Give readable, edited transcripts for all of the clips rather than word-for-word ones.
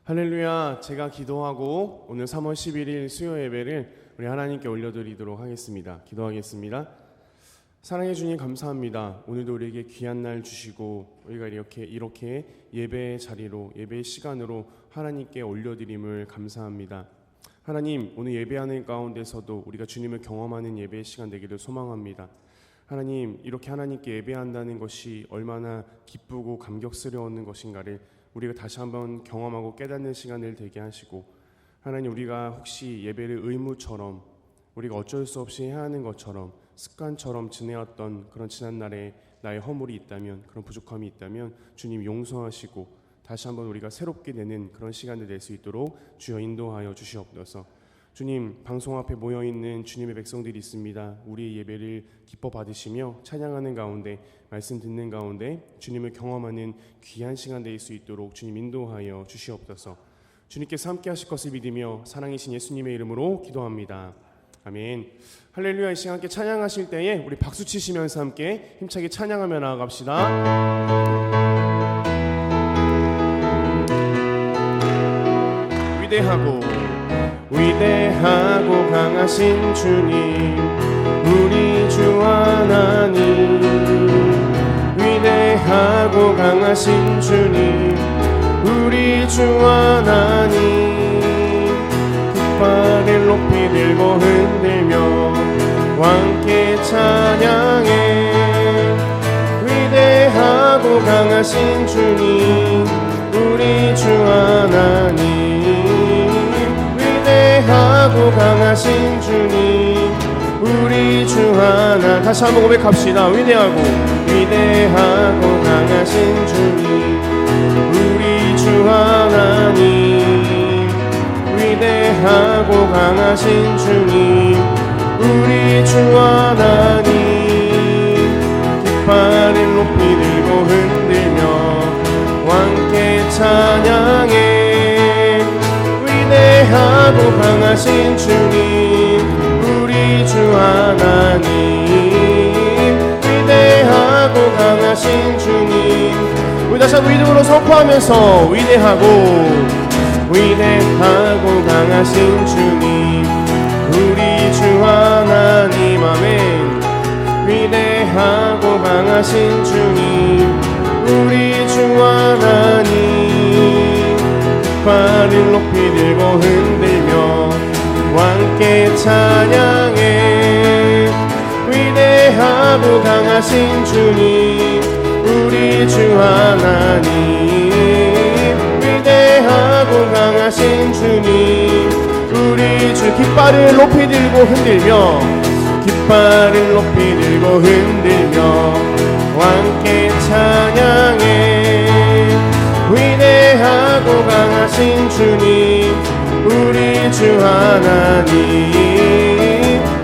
할렐루야. 제가 기도하고 오늘 3월 11일 수요 예배를 우리 하나님께 올려드리도록 하겠습니다. 기도하겠습니다. 사랑해 주님 감사합니다. 오늘도 우리에게 귀한 날 주시고 우리가 이렇게 예배의 자리로 예배의 시간으로 하나님께 올려드림을 감사합니다. 하나님, 오늘 예배하는 가운데서도 우리가 주님을 경험하는 예배의 시간 되기를 소망합니다. 하나님, 이렇게 하나님께 예배한다는 것이 얼마나 기쁘고 감격스러운 것인가를 우리가 다시 한번 경험하고 깨닫는 시간을 되게 하시고, 하나님, 우리가 혹시 예배를 의무처럼 우리가 어쩔 수 없이 해야 하는 것처럼 습관처럼 지내었던 그런 지난날에 나의 허물이 있다면, 그런 부족함이 있다면 주님 용서하시고 다시 한번 우리가 새롭게 되는 그런 시간을 낼 수 있도록 주여 인도하여 주시옵소서. 주님, 방송 앞에 모여있는 주님의 백성들이 있습니다. 우리의 예배를 기뻐 받으시며 찬양하는 가운데, 말씀 듣는 가운데 주님을 경험하는 귀한 시간 될 수 있도록 주님 인도하여 주시옵소서. 주님께서 함께 하실 것을 믿으며 사랑이신 예수님의 이름으로 기도합니다. 아멘. 할렐루야. 이 시간 함께 찬양하실 때에 우리 박수 치시면서 함께 힘차게 찬양하며 나아갑시다. 위대하고 강하신 주님, 우리 주 하나님. 위대하고 강하신 주님, 우리 주 하나님. 깃발을 높이 들고 흔들며 함께 찬양해. 위대하고 강하신 주님, 우리 주 하나님. 위대하고 강하신 주님, 우리 주 하나. 다시 한번 고백합시다. 위대하고 강하신 주님, 우리 주 하나님. 위대하고 강하신 주님, 우리 주 하나님. 깃발을 높이 들고 흔들며 함께 찬양해. 위대하고 강하신 주님, 우리 주 하나님. 위대하고 강하신 주님. 우리 다시 한번 믿음으로 선포하면서 위대하고 강하신 주님, 우리 주 하나님. 아멘. 위대하고 강하신 주님, 우리 주 하나님. 깃발을 높이 들고 흔들며 함께 찬양해. 위대하고 강하신 주님, 우리 주 하나님. 위대하고 강하신 주님, 우리 주. 깃발을 높이 들고 흔들며, 깃발을 높이 들고 흔들며 함께 찬양해. 위대하고 강하신 주님, 우리 주 하나님.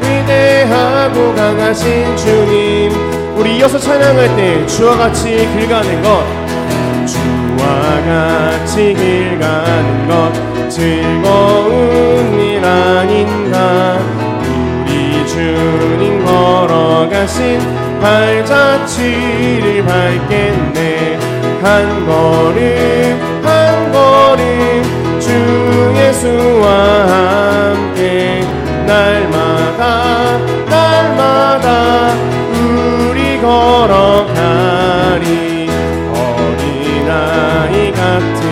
위대하고 강하신 주님. 우리 이어서 찬양할 때 주와 같이 길 가는 것, 주와 같이 길 가는 것 즐거운 일 아닌가. 우리 주님 걸어가신 발자취를 밟겠네. 한 걸음 한 걸음 주 예수와 함께 날마다 우리 걸어가리. 어린아이 같은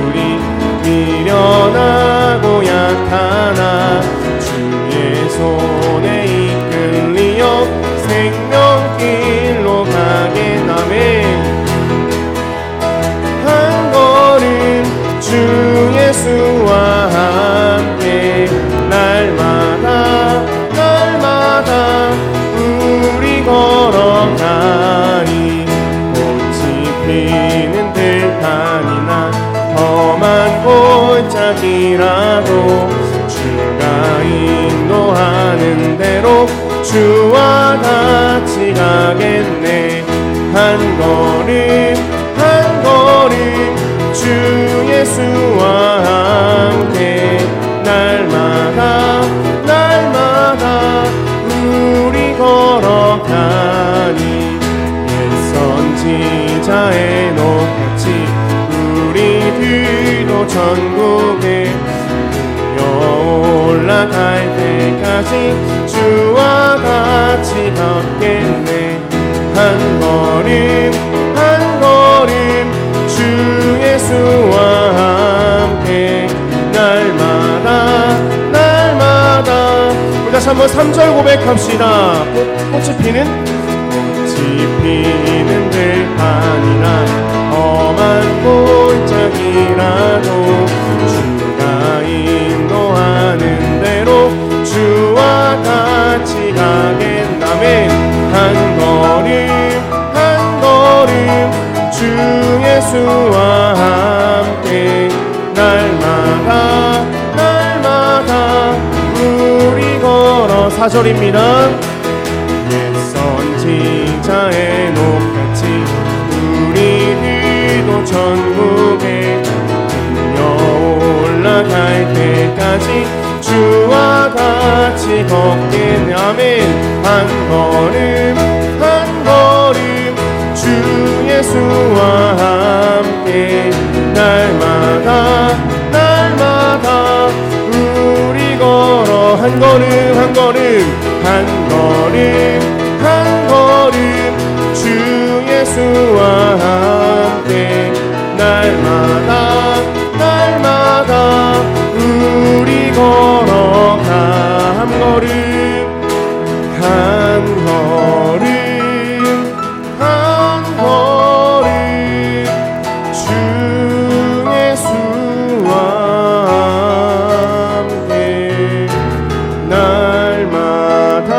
우리 미련하고 약하나 주의 손에 이끌리어 생명길로 가겠나매. 주 예수와 함께 천국에 올라갈 때까지 주와 같이 걷겠네. 한 걸음 한 걸음 주 예수와 함께 날마다 날마다. 우리 다시 한번 3절 고백합시다. 꽃이 피는 들판이나 험한 골짜기라도 주가 인도하는 대로 주와 같이 가겠다면 한 걸음 주 예수와 함께 날마다 날마다 우리 걸어. 4절입니다. 옛 선지자의 높같이 우리들도 천국에 올라갈 때까지 주와 같이 걷겠네. 아멘. 한 걸음 주 예수와 함께 날마다 날마다 우리 걸어. 한 걸음 한 걸음 주 예수와 함께 날마다 날마다 우리 걸어가. 한 걸음 주 예수와 함께 날마다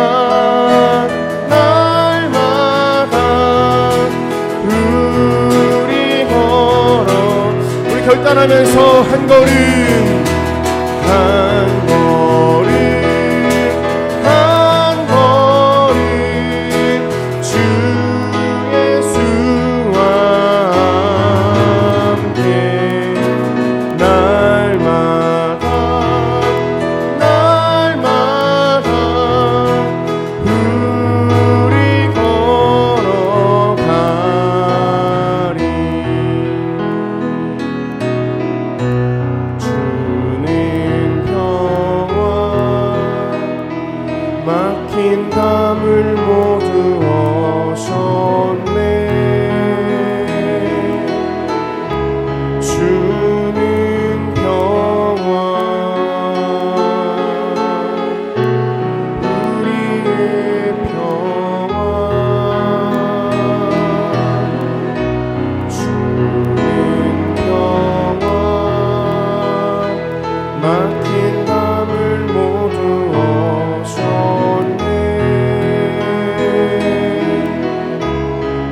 우리 걸어. 우리 결단하면서 한 걸음 주 예수와 함께 날마다 날마다 우리 걸어가리. 주는 평화 막힌 담을 모두 어셨네. 주는 평화 우리의 평화. 주는 평화 막힌 담을 모두 어셨네.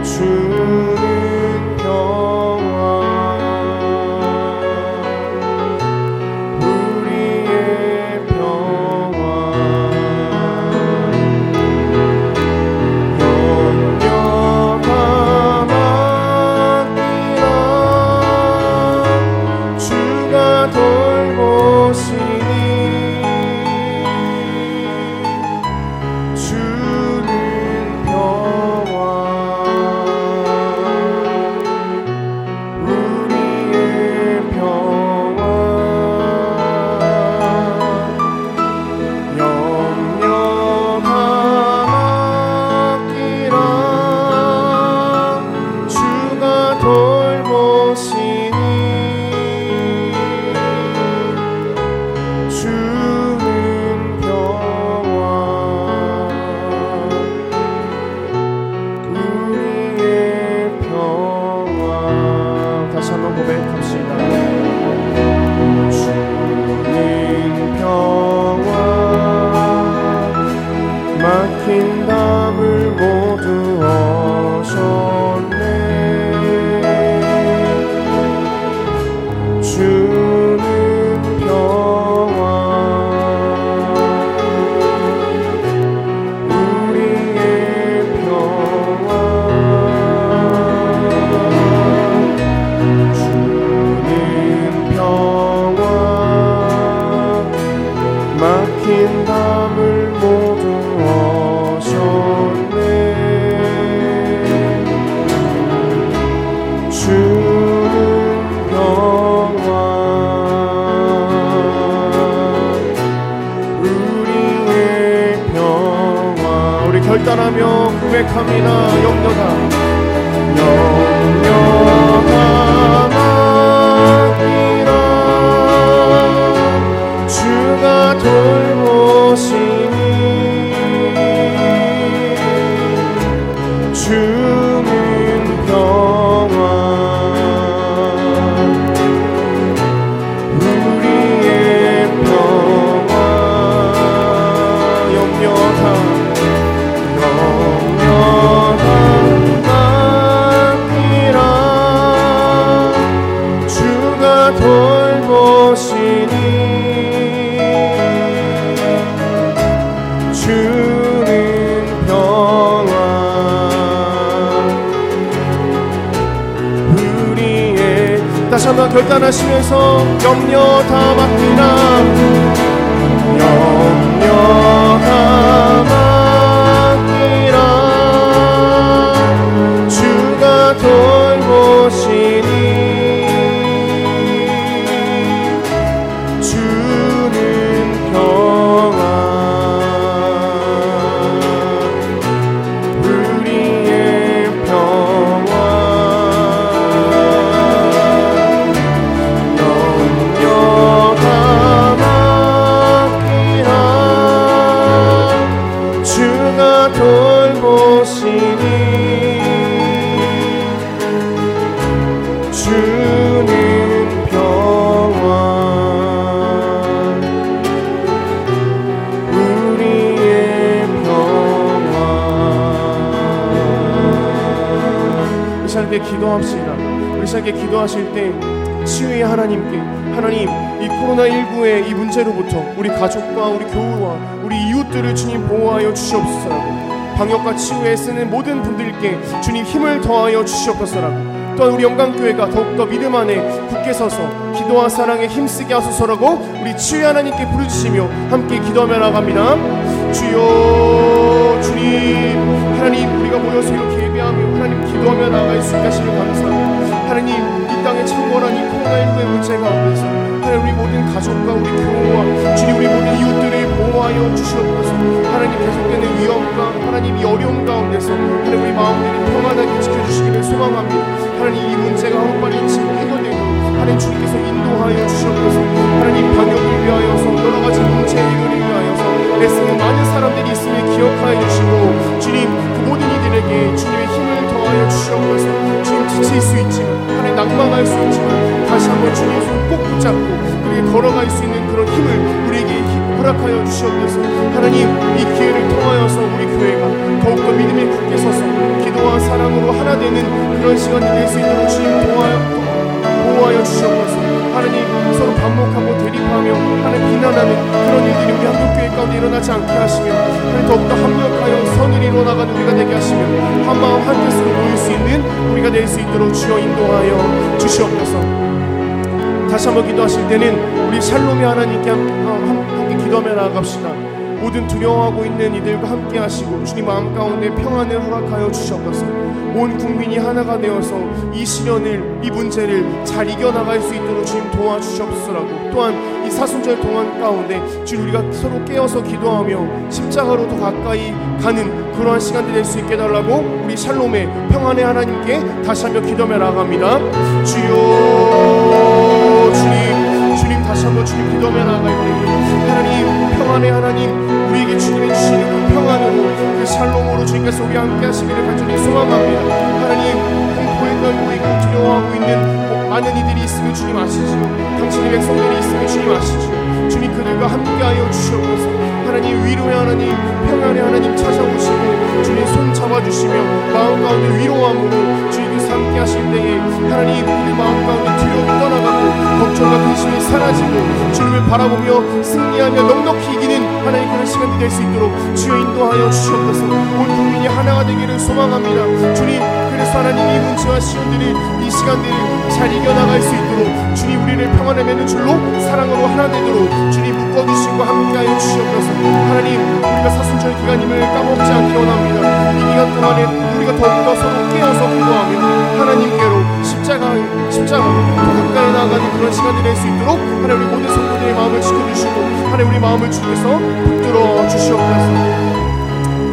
주는 평화 우리의 평화. 염려가 많기라 주가 돌보시니. 주는 평화 우리의 평화. 염려가 많기라 주가 돌보시니. 주는 평화 우리의 평화. 다시 한번 고백합시다. 주는 평화 막힌 담을 모두 어셨네. 주는 평화 우리의 평화. 주는 평화 막힌 담을 모두 어셨네. 주는 평화 결단하며 고백합니다. 염려가 맡기라. 주가 돌보시니 주는 평화 우리의 평화. 염려가 맡기라. 주가 돌보시니 주는 평화 우리의. 다시 한번 결단하시면서 염려 다 맡기라. 염려가 맡기라. 주가 돌보시니 주는 평화 우리의 평화. 염려가 맡기라. 주가 돌보시니 주는 평화 우리의 평화. 우리 함께 기도합시다. 우리 함께 기도하실 때 치유의 하나님께, 하나님 이 코로나19의 이 문제로부터 우리 가족과 우리 교우와 우리 이웃들을 주님 보호하여 주시옵소서라고, 방역과 치유에 쓰는 모든 분들께 주님 힘을 더하여 주시옵소서라고, 또한 우리 영광교회가 더욱더 믿음 안에 굳게 서서 기도와 사랑에 힘쓰게 하소서라고 우리 치유의 하나님께 부르짖으며 함께 기도하며 나갑니다. 주여, 주님, 하나님 우리가 모여서 이렇게 예배하며 하나님 기도하며 나아갈 수 있게 하시며 감사합니다. 하나님 이 땅에 창궐한 이 코로나19의 문제 가운데서 하나님 우리 모든 가족과 우리 교우와 주님 우리 모든 이웃들을 보호하여 주시옵소서. 하나님 계속되는 위험과 하나님 이 어려움 가운데서 하나님 우리 마음들이 평안하게 지켜주시기를 소망합니다. 하나님 이 문제가 하루빨리 해결되고 하나님 주님께서 인도하여 주시옵소서. 하나님 방역을 위하여서 여러가지 문제 해결을 위하여서 애쓰는 많은 사람들이 있음을 기억하여 주시고 주님 그 모든 이들에게 주님의 힘을 더하여 주시옵소서. 주님 지칠 수 있지만 하나님 낭망할 수 있지만 다시 한번 주님의 손 꼭 붙잡고 우리에게 걸어갈 수 있는 그런 힘을 우리에게 허락하여 주시옵소서. 하나님 이 기회를 통하여서 우리 교회가 더욱더 믿음에 굳게 서서 기도와 사랑으로 하나 되는 그런 시간이 될 수 있도록 주님 보호하여 주시옵소서. 하나님 서로 반목하고 대립하며 하나님 비난하는 그런 일들이 우리 한국교회 가운데 일어나지 않게 하시며 하나님 더욱더 합력하여 선을 이루어나가는 우리가 되게 하시며 한마음 한뜻으로 모일 수 있는 우리가 될 수 있도록 주여 인도하여 주시옵소서. 다시 한번 기도하실 때는 우리 샬롬의 하나님께 함께 기도하며 나아갑시다. 모든 두려워하고 있는 이들과 함께 하시고 주님 마음 가운데 평안을 허락하여 주시옵소서. 온 국민이 하나가 되어서 이 시련을, 이 문제를 잘 이겨나갈 수 있도록 주님 도와주시옵소서라고, 또한 이 사순절 동안 가운데 주님 우리가 서로 깨어서 기도하며 십자가로 더 가까이 가는 그러한 시간이 될 수 있게 해달라고 우리 샬롬의 평안의 하나님께 다시 한번 기도하며 나아갑니다. 주여, 주님 다시 한번 주님 기도하며 나아갈 때 하나님 평안의 하나님 우리에게 주님이 주시는 그 평안으로 그 샬롬으로 주님께서 우리 함께 하시기를 간절히 소망합니다. 하나님 공포에 떨고 있고 두려워하고 있는 많은 이들이 있으면 주님 아시지요. 당신의 백성들이 있으면 주님 아시지요. 주님 그들과 함께하여 주시옵소서. 하나님 위로의 하나님 평안의 하나님 찾아오시고 주님 손 잡아주시며 마음 가운데 위로함으로 주님께서 함께 하실 때에 하나님 우리 마음 가운데 두려움이 떠나가고 걱정과 근심이 사라지고 주님을 바라보며 승리하며 넉넉히 이기는 하나님 그런 시간이 될 수 있도록 주여 인도하여 주시옵소서. 온 국민이 하나가 되기를 소망합니다. 주님 그래서 하나님 이 문제와 시련들을 이 시간들을 잘 이겨나갈 수 있도록 주님 우리를 평안에 매는 줄로 사랑으로 하나 되도록 주님 묶어주시고 함께하여 주시옵소서. 하나님 우리가 사순절 기간임을 까먹지 않기 원합니다. 이 기간 동안에 우리가 더욱더 서로 깨어서 기도하며 하나님께로 십자가로 더 가까이 나아가는 그런 시간이 될 수 있도록 하나님 우리 모든 성도들의 마음을 지켜주시고 하나님 우리 마음을 주께서 붙들어 주시옵소서.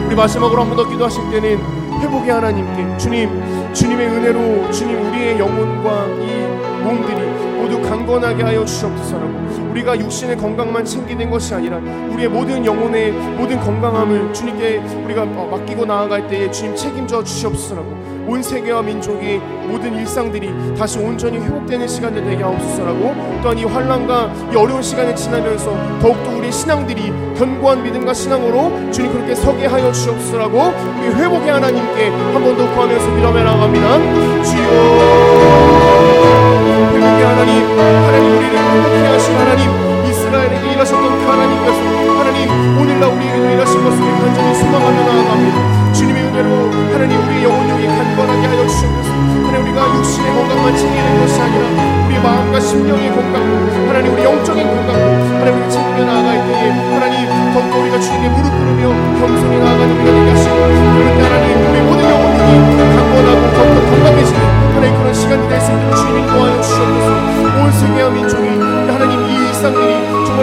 우리 마지막으로 한 번 더 기도하실 때는 회복의 하나님께 주님의 은혜로 주님 우리의 영혼과 이 몸들이 모두 강건하게 하여 주시옵소서라고, 우리가 육신의 건강만 챙기는 것이 아니라 우리의 모든 영혼의 모든 건강함을 주님께 우리가 맡기고 나아갈 때에 주님 책임져 주시옵소서라고, 온 세계와 민족의 모든 일상들이 다시 온전히 회복되는 시간이 되게 하옵소서라고, 또한 이 환난과 이 어려운 시간을 지나면서 더욱더 우리 신앙들이 견고한 믿음과 신앙으로 주님 그렇게 서게 하여 주시옵소서라고 우리 회복의 하나님께 한 번 더 구하면서 기도해 나갑니다. 주여, 회복의 하나님, 우리를 회복케 하신 하나님, 이스라엘에게 일하셨던 그 하나님께서 하나님 오늘날 우리에게도 일하신 것을 간절히 소망하며 나아갑니다. 주님의 은혜로 하나님 우리의 영혼력이 간건하게 하여 주시옵소서. 하나님 우리가 육신의 건강만 챙기는 것이 아니라 우리 마음과 심령의 건강, 하나님 우리 영적인 건강, 하나님 우리 챙겨 나아갈 때에 하나님 더욱더 우리가 주님께 무릎 꿇으며 겸손히 나아가는 우리가 되게 하시고, 그런데 하나님 우리 모든 영혼력이 강건하고 더욱더 건강해지는 하나님 그런 시간이 될 수 있도록 주님 인도하여 주시옵소서. 온 세계와 민족이 하나님 이 일상들이 정말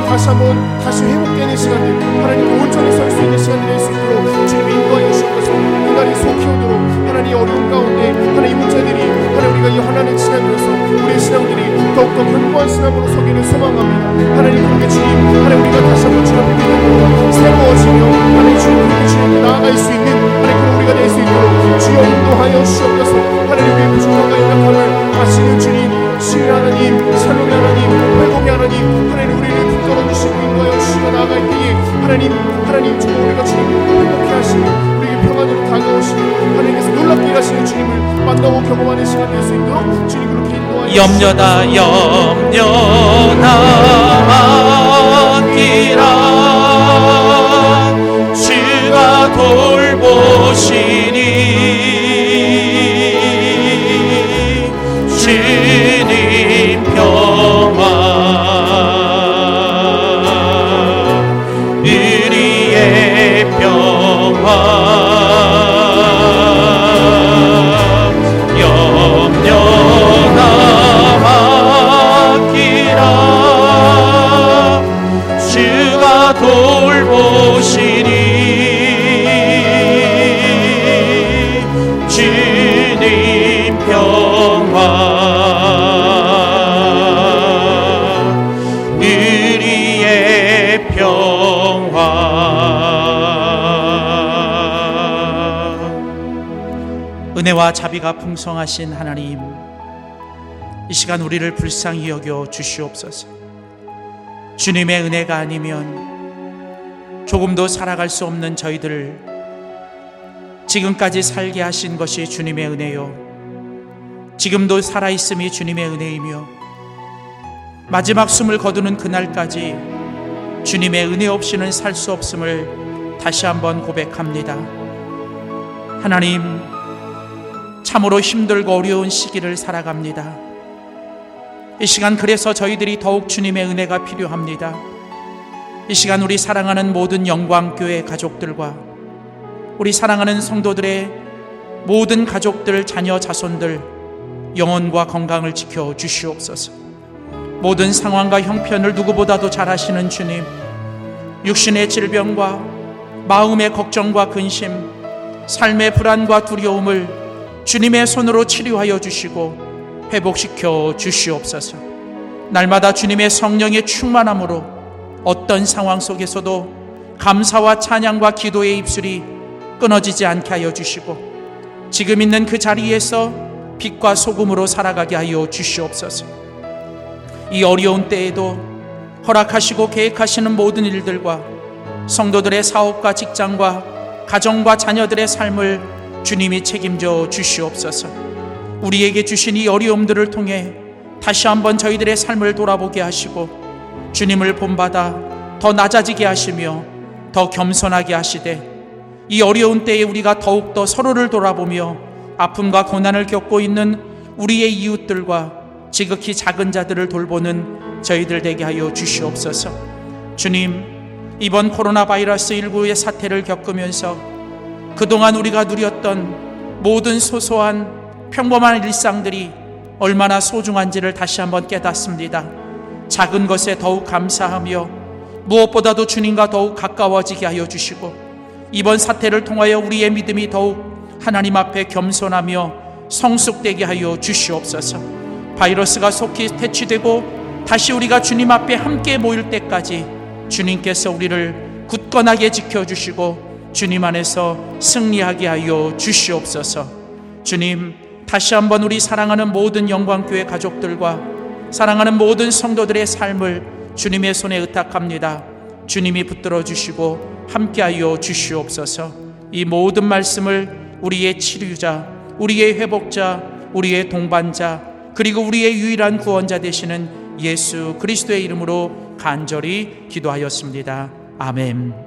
다시 회복되는 시간들, 하나님 온전히 설 수 있는 시간이 될 수 있도록 주님 인도하여 주시옵소서. 그날이 속히 오도록 하나님 어려운 가운데 하나님 이 문제들이 하나님 우리가 이 환난을 지나면서 우리의 신앙들이 더욱더 견고한 신앙으로 서기를 소망합니다. 하나님 그렇게 주님, 하나님 우리가 다시 한번 주님을 믿음으로 새로워지며 하나님 주님께 나아갈 수 있는 하나님 그런 우리가 될 수 있도록 주여 인도하여 주시옵소서. 하나님 우리의 부족함과 연약함을 아시는 주님, 치유의 하나님, 살롱의 하나님, 회복의 하나님, 하나님 우리를 붙들어 주시고 인도하여 주시며 나아갈 때에 하나님 정말 우리가 주님을 회복케 하시고 우리에게 평안으로 다가오시고 하나님께서 놀랍게 일하시는 주님을 만나고 경험하는 시간 될 수 있도록 주님 그렇게 인도하여 염려다 기라 주가 돌보시니 주님 평화 우리의 평화 돌보시니 주님 평화 우리의 평화. 은혜와 자비가 풍성하신 하나님, 이 시간 우리를 불쌍히 여겨 주시옵소서. 주님의 은혜가 아니면 조금도 살아갈 수 없는 저희들을 지금까지 살게 하신 것이 주님의 은혜요, 지금도 살아있음이 주님의 은혜이며 마지막 숨을 거두는 그날까지 주님의 은혜 없이는 살 수 없음을 다시 한번 고백합니다. 하나님, 참으로 힘들고 어려운 시기를 살아갑니다. 이 시간 그래서 저희들이 더욱 주님의 은혜가 필요합니다. 이 시간 우리 사랑하는 모든 영광교회 가족들과 우리 사랑하는 성도들의 모든 가족들, 자녀, 자손들 영혼과 건강을 지켜 주시옵소서. 모든 상황과 형편을 누구보다도 잘 아시는 주님, 육신의 질병과 마음의 걱정과 근심, 삶의 불안과 두려움을 주님의 손으로 치료하여 주시고 회복시켜 주시옵소서. 날마다 주님의 성령의 충만함으로 어떤 상황 속에서도 감사와 찬양과 기도의 입술이 끊어지지 않게 하여 주시고 지금 있는 그 자리에서 빛과 소금으로 살아가게 하여 주시옵소서. 이 어려운 때에도 허락하시고 계획하시는 모든 일들과 성도들의 사업과 직장과 가정과 자녀들의 삶을 주님이 책임져 주시옵소서. 우리에게 주신 이 어려움들을 통해 다시 한번 저희들의 삶을 돌아보게 하시고 주님을 본받아 더 낮아지게 하시며 더 겸손하게 하시되 이 어려운 때에 우리가 더욱더 서로를 돌아보며 아픔과 고난을 겪고 있는 우리의 이웃들과 지극히 작은 자들을 돌보는 저희들 되게 하여 주시옵소서. 주님, 이번 코로나 바이러스 19의 사태를 겪으면서 그동안 우리가 누렸던 모든 소소한 평범한 일상들이 얼마나 소중한지를 다시 한번 깨닫습니다. 작은 것에 더욱 감사하며 무엇보다도 주님과 더욱 가까워지게 하여 주시고 이번 사태를 통하여 우리의 믿음이 더욱 하나님 앞에 겸손하며 성숙되게 하여 주시옵소서. 바이러스가 속히 퇴치되고 다시 우리가 주님 앞에 함께 모일 때까지 주님께서 우리를 굳건하게 지켜주시고 주님 안에서 승리하게 하여 주시옵소서. 주님, 다시 한번 우리 사랑하는 모든 영광교회 가족들과 사랑하는 모든 성도들의 삶을 주님의 손에 의탁합니다. 주님이 붙들어 주시고 함께하여 주시옵소서. 이 모든 말씀을 우리의 치료자, 우리의 회복자, 우리의 동반자, 그리고 우리의 유일한 구원자 되시는 예수 그리스도의 이름으로 간절히 기도하였습니다. 아멘.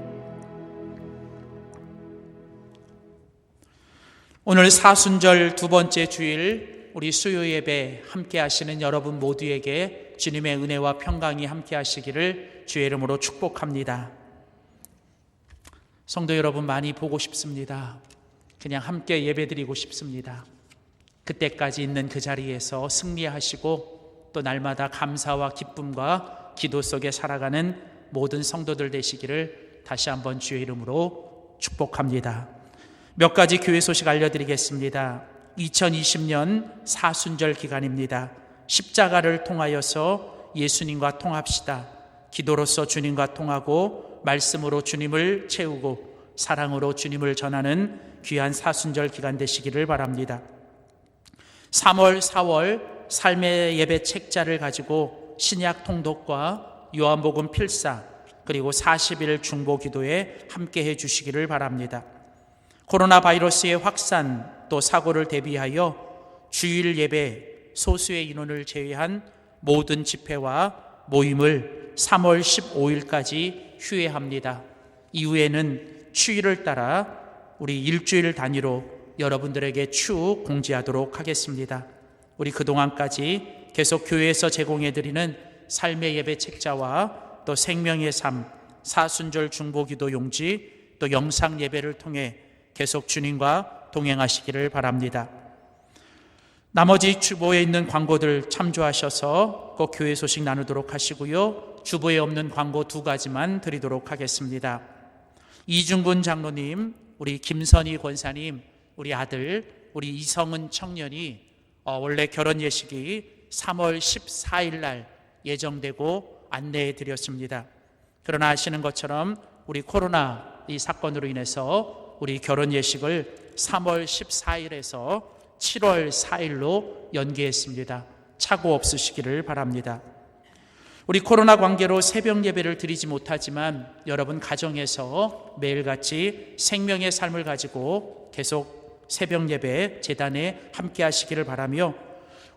오늘 사순절 두 번째 주일 우리 수요 예배 함께 하시는 여러분 모두에게 주님의 은혜와 평강이 함께 하시기를 주의 이름으로 축복합니다. 성도 여러분, 많이 보고 싶습니다. 그냥 함께 예배드리고 싶습니다. 그때까지 있는 그 자리에서 승리하시고 또 날마다 감사와 기쁨과 기도 속에 살아가는 모든 성도들 되시기를 다시 한번 주의 이름으로 축복합니다. 몇 가지 교회 소식 알려드리겠습니다. 2020년 사순절 기간입니다. 십자가를 통하여서 예수님과 통합시다. 기도로서 주님과 통하고 말씀으로 주님을 채우고 사랑으로 주님을 전하는 귀한 사순절 기간 되시기를 바랍니다. 3월, 4월 삶의 예배 책자를 가지고 신약 통독과 요한복음 필사 그리고 40일 중보 기도에 함께 해 주시기를 바랍니다. 코로나 바이러스의 확산 또 사고를 대비하여 주일 예배 소수의 인원을 제외한 모든 집회와 모임을 3월 15일까지 휴회합니다. 이후에는 추일을 따라 우리 일주일 단위로 여러분들에게 추후 공지하도록 하겠습니다. 우리 그동안까지 계속 교회에서 제공해드리는 삶의 예배 책자와 또 생명의 삶, 사순절 중보기도 용지, 또 영상 예배를 통해 계속 주님과 동행하시기를 바랍니다. 나머지 주보에 있는 광고들 참조하셔서 꼭 교회 소식 나누도록 하시고요. 주보에 없는 광고 2가지만 드리도록 하겠습니다. 이중근 장로님, 우리 김선희 권사님, 우리 아들, 우리 이성은 청년이 원래 결혼 예식이 3월 14일 날 예정되고 안내해 드렸습니다. 그러나 아시는 것처럼 우리 코로나 이 사건으로 인해서 우리 결혼 예식을 3월 14일에서 7월 4일로 연기했습니다. 착오 없으시기를 바랍니다. 우리 코로나 관계로 새벽 예배를 드리지 못하지만 여러분 가정에서 매일같이 생명의 삶을 가지고 계속 새벽 예배 재단에 함께 하시기를 바라며,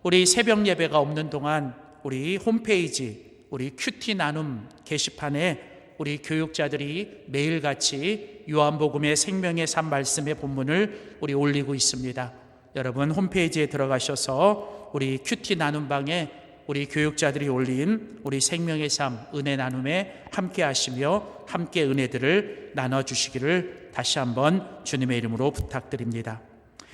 우리 새벽 예배가 없는 동안 우리 홈페이지 우리 큐티 나눔 게시판에 우리 교육자들이 매일같이 요한복음의 생명의 삶 말씀의 본문을 우리 올리고 있습니다. 여러분 홈페이지에 들어가셔서 우리 큐티 나눔방에 우리 교육자들이 올린 우리 생명의 삶 은혜 나눔에 함께 하시며 함께 은혜들을 나눠주시기를 다시 한번 주님의 이름으로 부탁드립니다.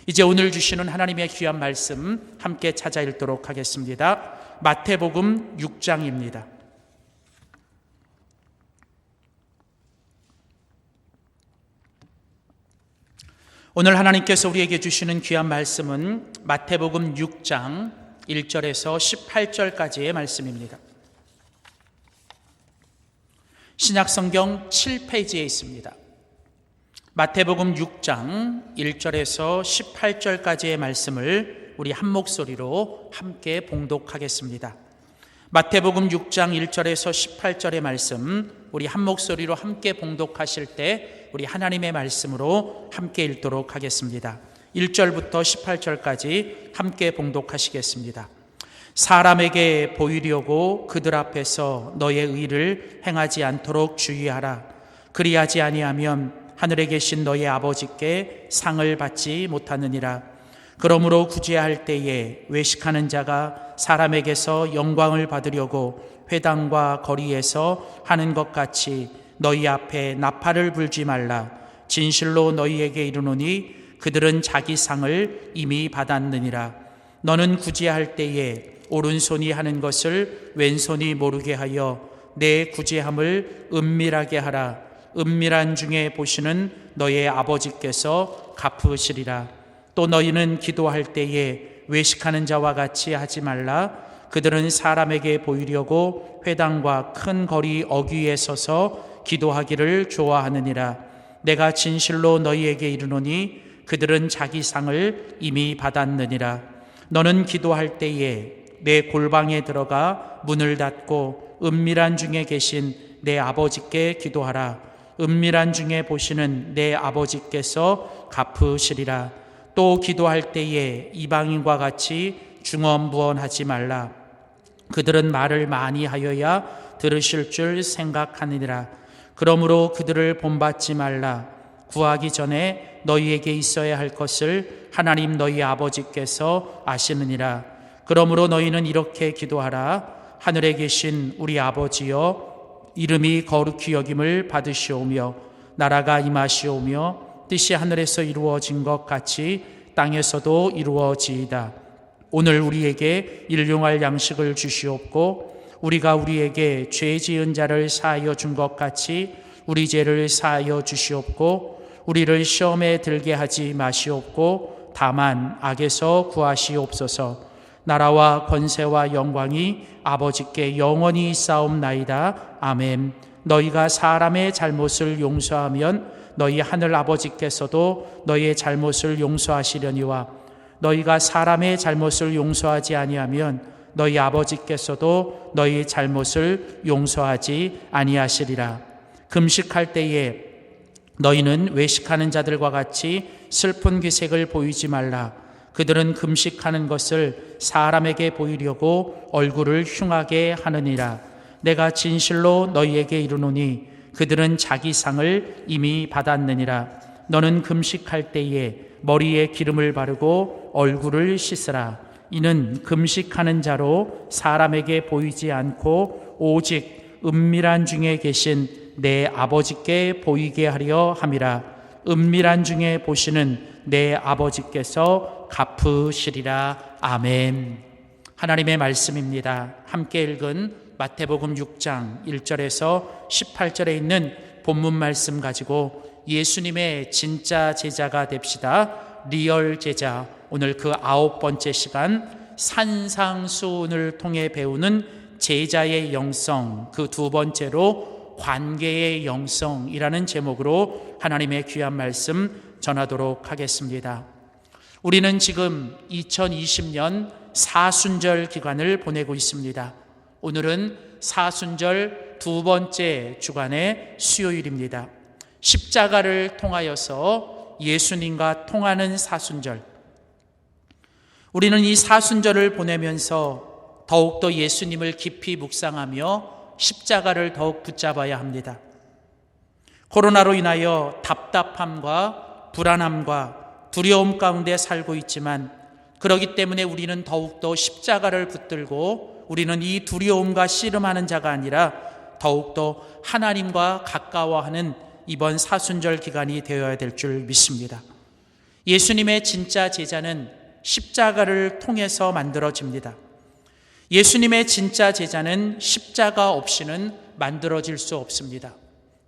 이제 오늘 주시는 하나님의 귀한 말씀 함께 찾아 읽도록 하겠습니다. 마태복음 6장입니다. 오늘 하나님께서 우리에게 주시는 귀한 말씀은 마태복음 6장 1절에서 18절까지의 말씀입니다. 신약성경 7페이지에 있습니다. 마태복음 6장 1절에서 18절까지의 말씀을 우리 한 목소리로 함께 봉독하겠습니다. 마태복음 6장 1절에서 18절의 말씀 우리 한 목소리로 함께 봉독하실 때 우리 하나님의 말씀으로 함께 읽도록 하겠습니다. 1절부터 18절까지 함께 봉독하시겠습니다. 사람에게 보이려고 그들 앞에서 너의 의를 행하지 않도록 주의하라. 그리하지 아니하면 하늘에 계신 너의 아버지께 상을 받지 못하느니라. 그러므로 구제할 때에 외식하는 자가 사람에게서 영광을 받으려고 회당과 거리에서 하는 것 같이 너희 앞에 나팔을 불지 말라. 진실로 너희에게 이르노니 그들은 자기 상을 이미 받았느니라. 너는 구제할 때에 오른손이 하는 것을 왼손이 모르게 하여 내 구제함을 은밀하게 하라. 은밀한 중에 보시는 너의 아버지께서 갚으시리라. 또 너희는 기도할 때에 외식하는 자와 같이 하지 말라. 그들은 사람에게 보이려고 회당과 큰 거리 어귀에 서서 기도하기를 좋아하느니라. 내가 진실로 너희에게 이르노니 그들은 자기 상을 이미 받았느니라. 너는 기도할 때에 내 골방에 들어가 문을 닫고 은밀한 중에 계신 내 아버지께 기도하라. 은밀한 중에 보시는 내 아버지께서 갚으시리라. 또 기도할 때에 이방인과 같이 중언부언하지 말라. 그들은 말을 많이 하여야 들으실 줄 생각하느니라. 그러므로 그들을 본받지 말라. 구하기 전에 너희에게 있어야 할 것을 하나님 너희 아버지께서 아시느니라. 그러므로 너희는 이렇게 기도하라. 하늘에 계신 우리 아버지여, 이름이 거룩히 여김을 받으시오며 나라가 임하시오며 뜻이 하늘에서 이루어진 것 같이 땅에서도 이루어지이다. 오늘 우리에게 일용할 양식을 주시옵고 우리가 우리에게 죄 지은 자를 사하여 준 것 같이 우리 죄를 사하여 주시옵고 우리를 시험에 들게 하지 마시옵고 다만 악에서 구하시옵소서. 나라와 권세와 영광이 아버지께 영원히 있사옵나이다. 아멘. 너희가 사람의 잘못을 용서하면 너희 하늘 아버지께서도 너희의 잘못을 용서하시려니와 너희가 사람의 잘못을 용서하지 아니하면 너희 아버지께서도 너희 잘못을 용서하지 아니하시리라. 금식할 때에 너희는 외식하는 자들과 같이 슬픈 기색을 보이지 말라. 그들은 금식하는 것을 사람에게 보이려고 얼굴을 흉하게 하느니라. 내가 진실로 너희에게 이르노니 그들은 자기 상을 이미 받았느니라. 너는 금식할 때에 머리에 기름을 바르고 얼굴을 씻으라. 이는 금식하는 자로 사람에게 보이지 않고 오직 은밀한 중에 계신 내 아버지께 보이게 하려 함이라. 은밀한 중에 보시는 내 아버지께서 갚으시리라. 아멘. 하나님의 말씀입니다. 함께 읽은 마태복음 6장 1절에서 18절에 있는 본문 말씀 가지고 예수님의 진짜 제자가 됩시다. 리얼 제자. 오늘 그 9번째 시간 산상수훈을 통해 배우는 제자의 영성, 그 2번째로 관계의 영성이라는 제목으로 하나님의 귀한 말씀 전하도록 하겠습니다. 우리는 지금 2020년 사순절 기간을 보내고 있습니다. 오늘은 사순절 2번째 주간의 수요일입니다. 십자가를 통하여서 예수님과 통하는 사순절. 우리는 이 사순절을 보내면서 더욱더 예수님을 깊이 묵상하며 십자가를 더욱 붙잡아야 합니다. 코로나로 인하여 답답함과 불안함과 두려움 가운데 살고 있지만 그렇기 때문에 우리는 더욱더 십자가를 붙들고 우리는 이 두려움과 씨름하는 자가 아니라 더욱더 하나님과 가까워하는 이번 사순절 기간이 되어야 될 줄 믿습니다. 예수님의 진짜 제자는 십자가를 통해서 만들어집니다. 예수님의 진짜 제자는 십자가 없이는 만들어질 수 없습니다.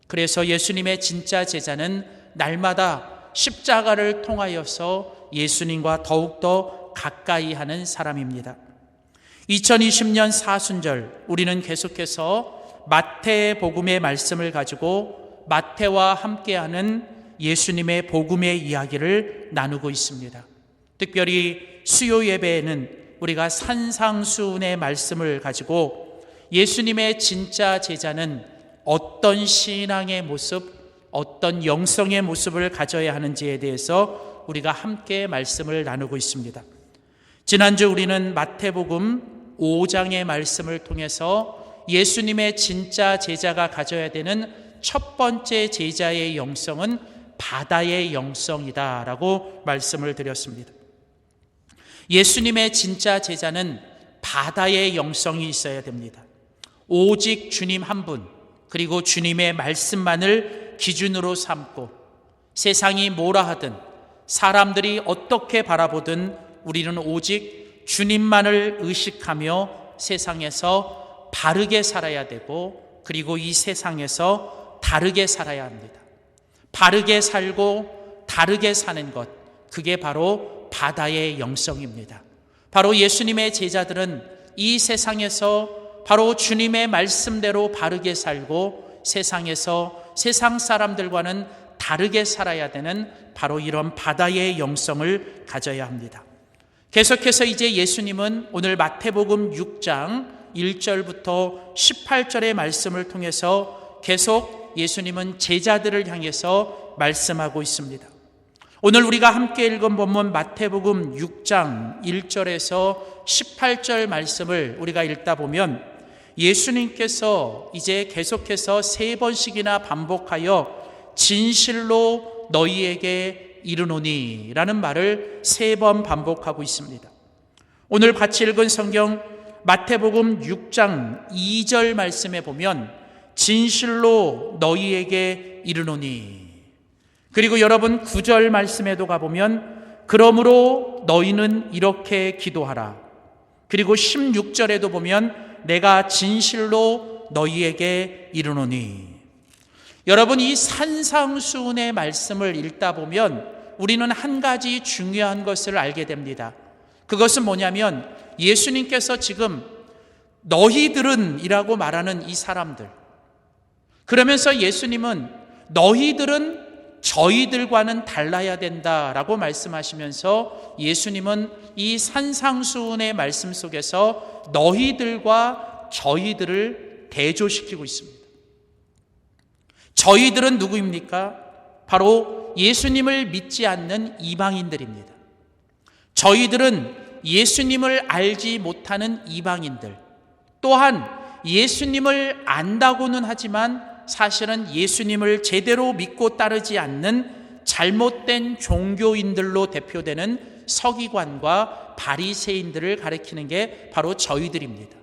그래서 예수님의 진짜 제자는 날마다 십자가를 통하여서 예수님과 더욱더 가까이 하는 사람입니다. 2020년 사순절 우리는 계속해서 마태복음의 말씀을 가지고 마태와 함께하는 예수님의 복음의 이야기를 나누고 있습니다. 특별히 수요 예배에는 우리가 산상수훈의 말씀을 가지고 예수님의 진짜 제자는 어떤 신앙의 모습, 어떤 영성의 모습을 가져야 하는지에 대해서 우리가 함께 말씀을 나누고 있습니다. 지난주 우리는 마태복음 5장의 말씀을 통해서 예수님의 진짜 제자가 가져야 되는 첫 번째 제자의 영성은 바다의 영성이다라고 말씀을 드렸습니다. 예수님의 진짜 제자는 바다의 영성이 있어야 됩니다. 오직 주님 한 분, 그리고 주님의 말씀만을 기준으로 삼고 세상이 뭐라 하든 사람들이 어떻게 바라보든 우리는 오직 주님만을 의식하며 세상에서 바르게 살아야 되고 그리고 이 세상에서 다르게 살아야 합니다. 바르게 살고 다르게 사는 것, 그게 바로 바다의 영성입니다. 바로 예수님의 제자들은 이 세상에서 바로 주님의 말씀대로 바르게 살고 세상에서 세상 사람들과는 다르게 살아야 되는 바로 이런 바다의 영성을 가져야 합니다. 계속해서 이제 예수님은 오늘 마태복음 6장 1절부터 18절의 말씀을 통해서 계속 예수님은 제자들을 향해서 말씀하고 있습니다. 오늘 우리가 함께 읽은 본문 마태복음 6장 1절에서 18절 말씀을 우리가 읽다 보면 예수님께서 이제 계속해서 3번씩이나 반복하여 진실로 너희에게 이르노니 라는 말을 3번 반복하고 있습니다. 오늘 같이 읽은 성경 마태복음 6장 2절 말씀에 보면 진실로 너희에게 이르노니, 그리고 여러분 9절 말씀에도 가보면 그러므로 너희는 이렇게 기도하라, 그리고 16절에도 보면 내가 진실로 너희에게 이르노니. 여러분, 이 산상수훈의 말씀을 읽다 보면 우리는 한 가지 중요한 것을 알게 됩니다. 그것은 뭐냐면 예수님께서 지금 너희들은 이라고 말하는 이 사람들, 그러면서 예수님은 너희들은 저희들과는 달라야 된다라고 말씀하시면서 예수님은 이 산상수훈의 말씀 속에서 너희들과 저희들을 대조시키고 있습니다. 저희들은 누구입니까? 바로 예수님을 믿지 않는 이방인들입니다. 저희들은 예수님을 알지 못하는 이방인들, 또한 예수님을 안다고는 하지만 사실은 예수님을 제대로 믿고 따르지 않는 잘못된 종교인들로 대표되는 서기관과 바리새인들을 가리키는 게 바로 저희들입니다.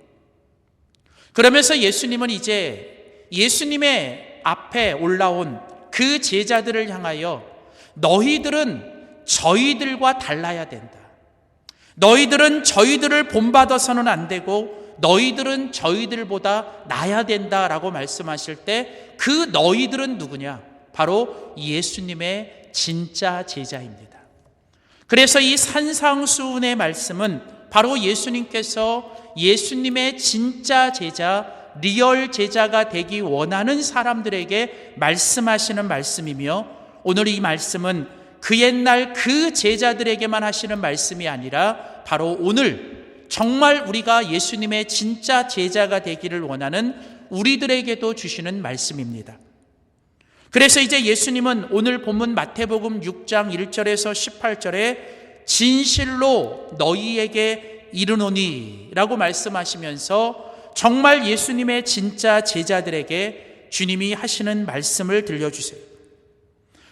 그러면서 예수님은 이제 예수님의 앞에 올라온 그 제자들을 향하여 너희들은 저희들과 달라야 된다. 너희들은 저희들을 본받아서는 안 되고 너희들은 저희들보다 나아야 된다라고 말씀하실 때 그 너희들은 누구냐? 바로 예수님의 진짜 제자입니다. 그래서 이 산상수훈의 말씀은 바로 예수님께서 예수님의 진짜 제자, 리얼 제자가 되기 원하는 사람들에게 말씀하시는 말씀이며, 오늘 이 말씀은 그 옛날 그 제자들에게만 하시는 말씀이 아니라 바로 오늘 정말 우리가 예수님의 진짜 제자가 되기를 원하는 우리들에게도 주시는 말씀입니다. 그래서 이제 예수님은 오늘 본문 마태복음 6장 1절에서 18절에 진실로 너희에게 이르노니 라고 말씀하시면서 정말 예수님의 진짜 제자들에게 주님이 하시는 말씀을 들려주세요.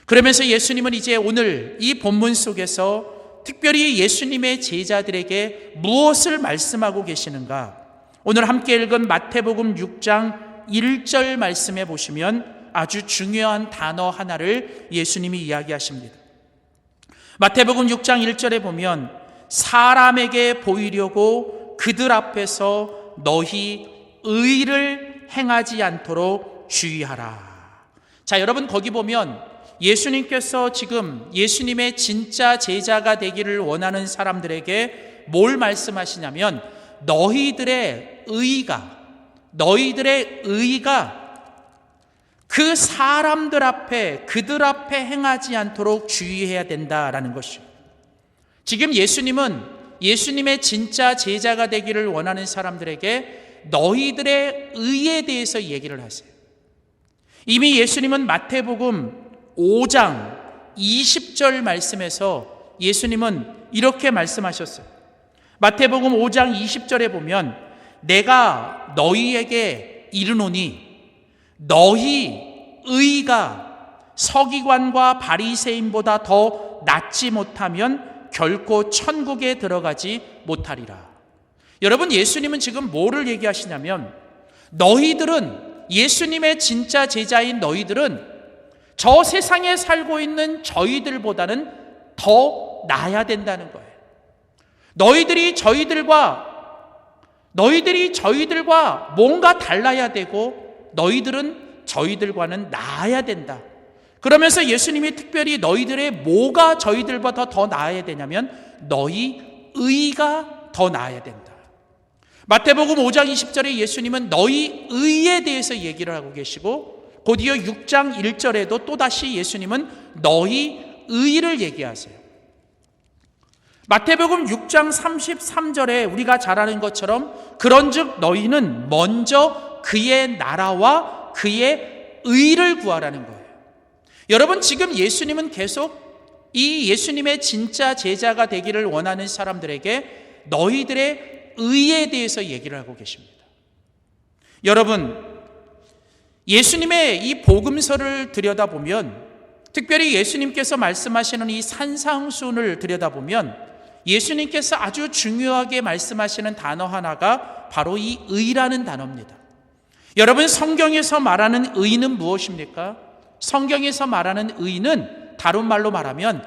그러면서 예수님은 이제 오늘 이 본문 속에서 특별히 예수님의 제자들에게 무엇을 말씀하고 계시는가? 오늘 함께 읽은 마태복음 6장 1절 말씀에 보시면 아주 중요한 단어 하나를 예수님이 이야기하십니다. 마태복음 6장 1절에 보면 사람에게 보이려고 그들 앞에서 너희 의를 행하지 않도록 주의하라. 자, 여러분 거기 보면 예수님께서 지금 예수님의 진짜 제자가 되기를 원하는 사람들에게 뭘 말씀하시냐면 너희들의 의가 그 사람들 앞에, 그들 앞에 행하지 않도록 주의해야 된다라는 것이죠. 지금 예수님은 예수님의 진짜 제자가 되기를 원하는 사람들에게 너희들의 의에 대해서 얘기를 하세요. 이미 예수님은 마태복음 5장 20절 말씀에서 예수님은 이렇게 말씀하셨어요. 마태복음 5장 20절에 보면 내가 너희에게 이르노니 너희 의가 서기관과 바리새인보다 더 낫지 못하면 결코 천국에 들어가지 못하리라. 여러분, 예수님은 지금 뭐를 얘기하시냐면 너희들은, 예수님의 진짜 제자인 너희들은 저 세상에 살고 있는 저희들보다는 더 나아야 된다는 거예요. 너희들이 저희들과 뭔가 달라야 되고 너희들은 저희들과는 나아야 된다. 그러면서 예수님이 특별히 너희들의 뭐가 저희들보다 더 나아야 되냐면 너희 의가 더 나아야 된다. 마태복음 5장 20절에 예수님은 너희 의에 대해서 얘기를 하고 계시고 곧이어 6장 1절에도 또다시 예수님은 너희 의를 얘기하세요. 마태복음 6장 33절에 우리가 잘 아는 것처럼 그런즉 너희는 먼저 그의 나라와 그의 의를 구하라는 거예요. 여러분, 지금 예수님은 계속 이 예수님의 진짜 제자가 되기를 원하는 사람들에게 너희들의 의에 대해서 얘기를 하고 계십니다. 여러분, 예수님의 이 복음서를 들여다보면, 특별히 예수님께서 말씀하시는 이 산상순을 들여다보면 예수님께서 아주 중요하게 말씀하시는 단어 하나가 바로 이 의라는 단어입니다. 여러분, 성경에서 말하는 의는 무엇입니까? 성경에서 말하는 의는 다른 말로 말하면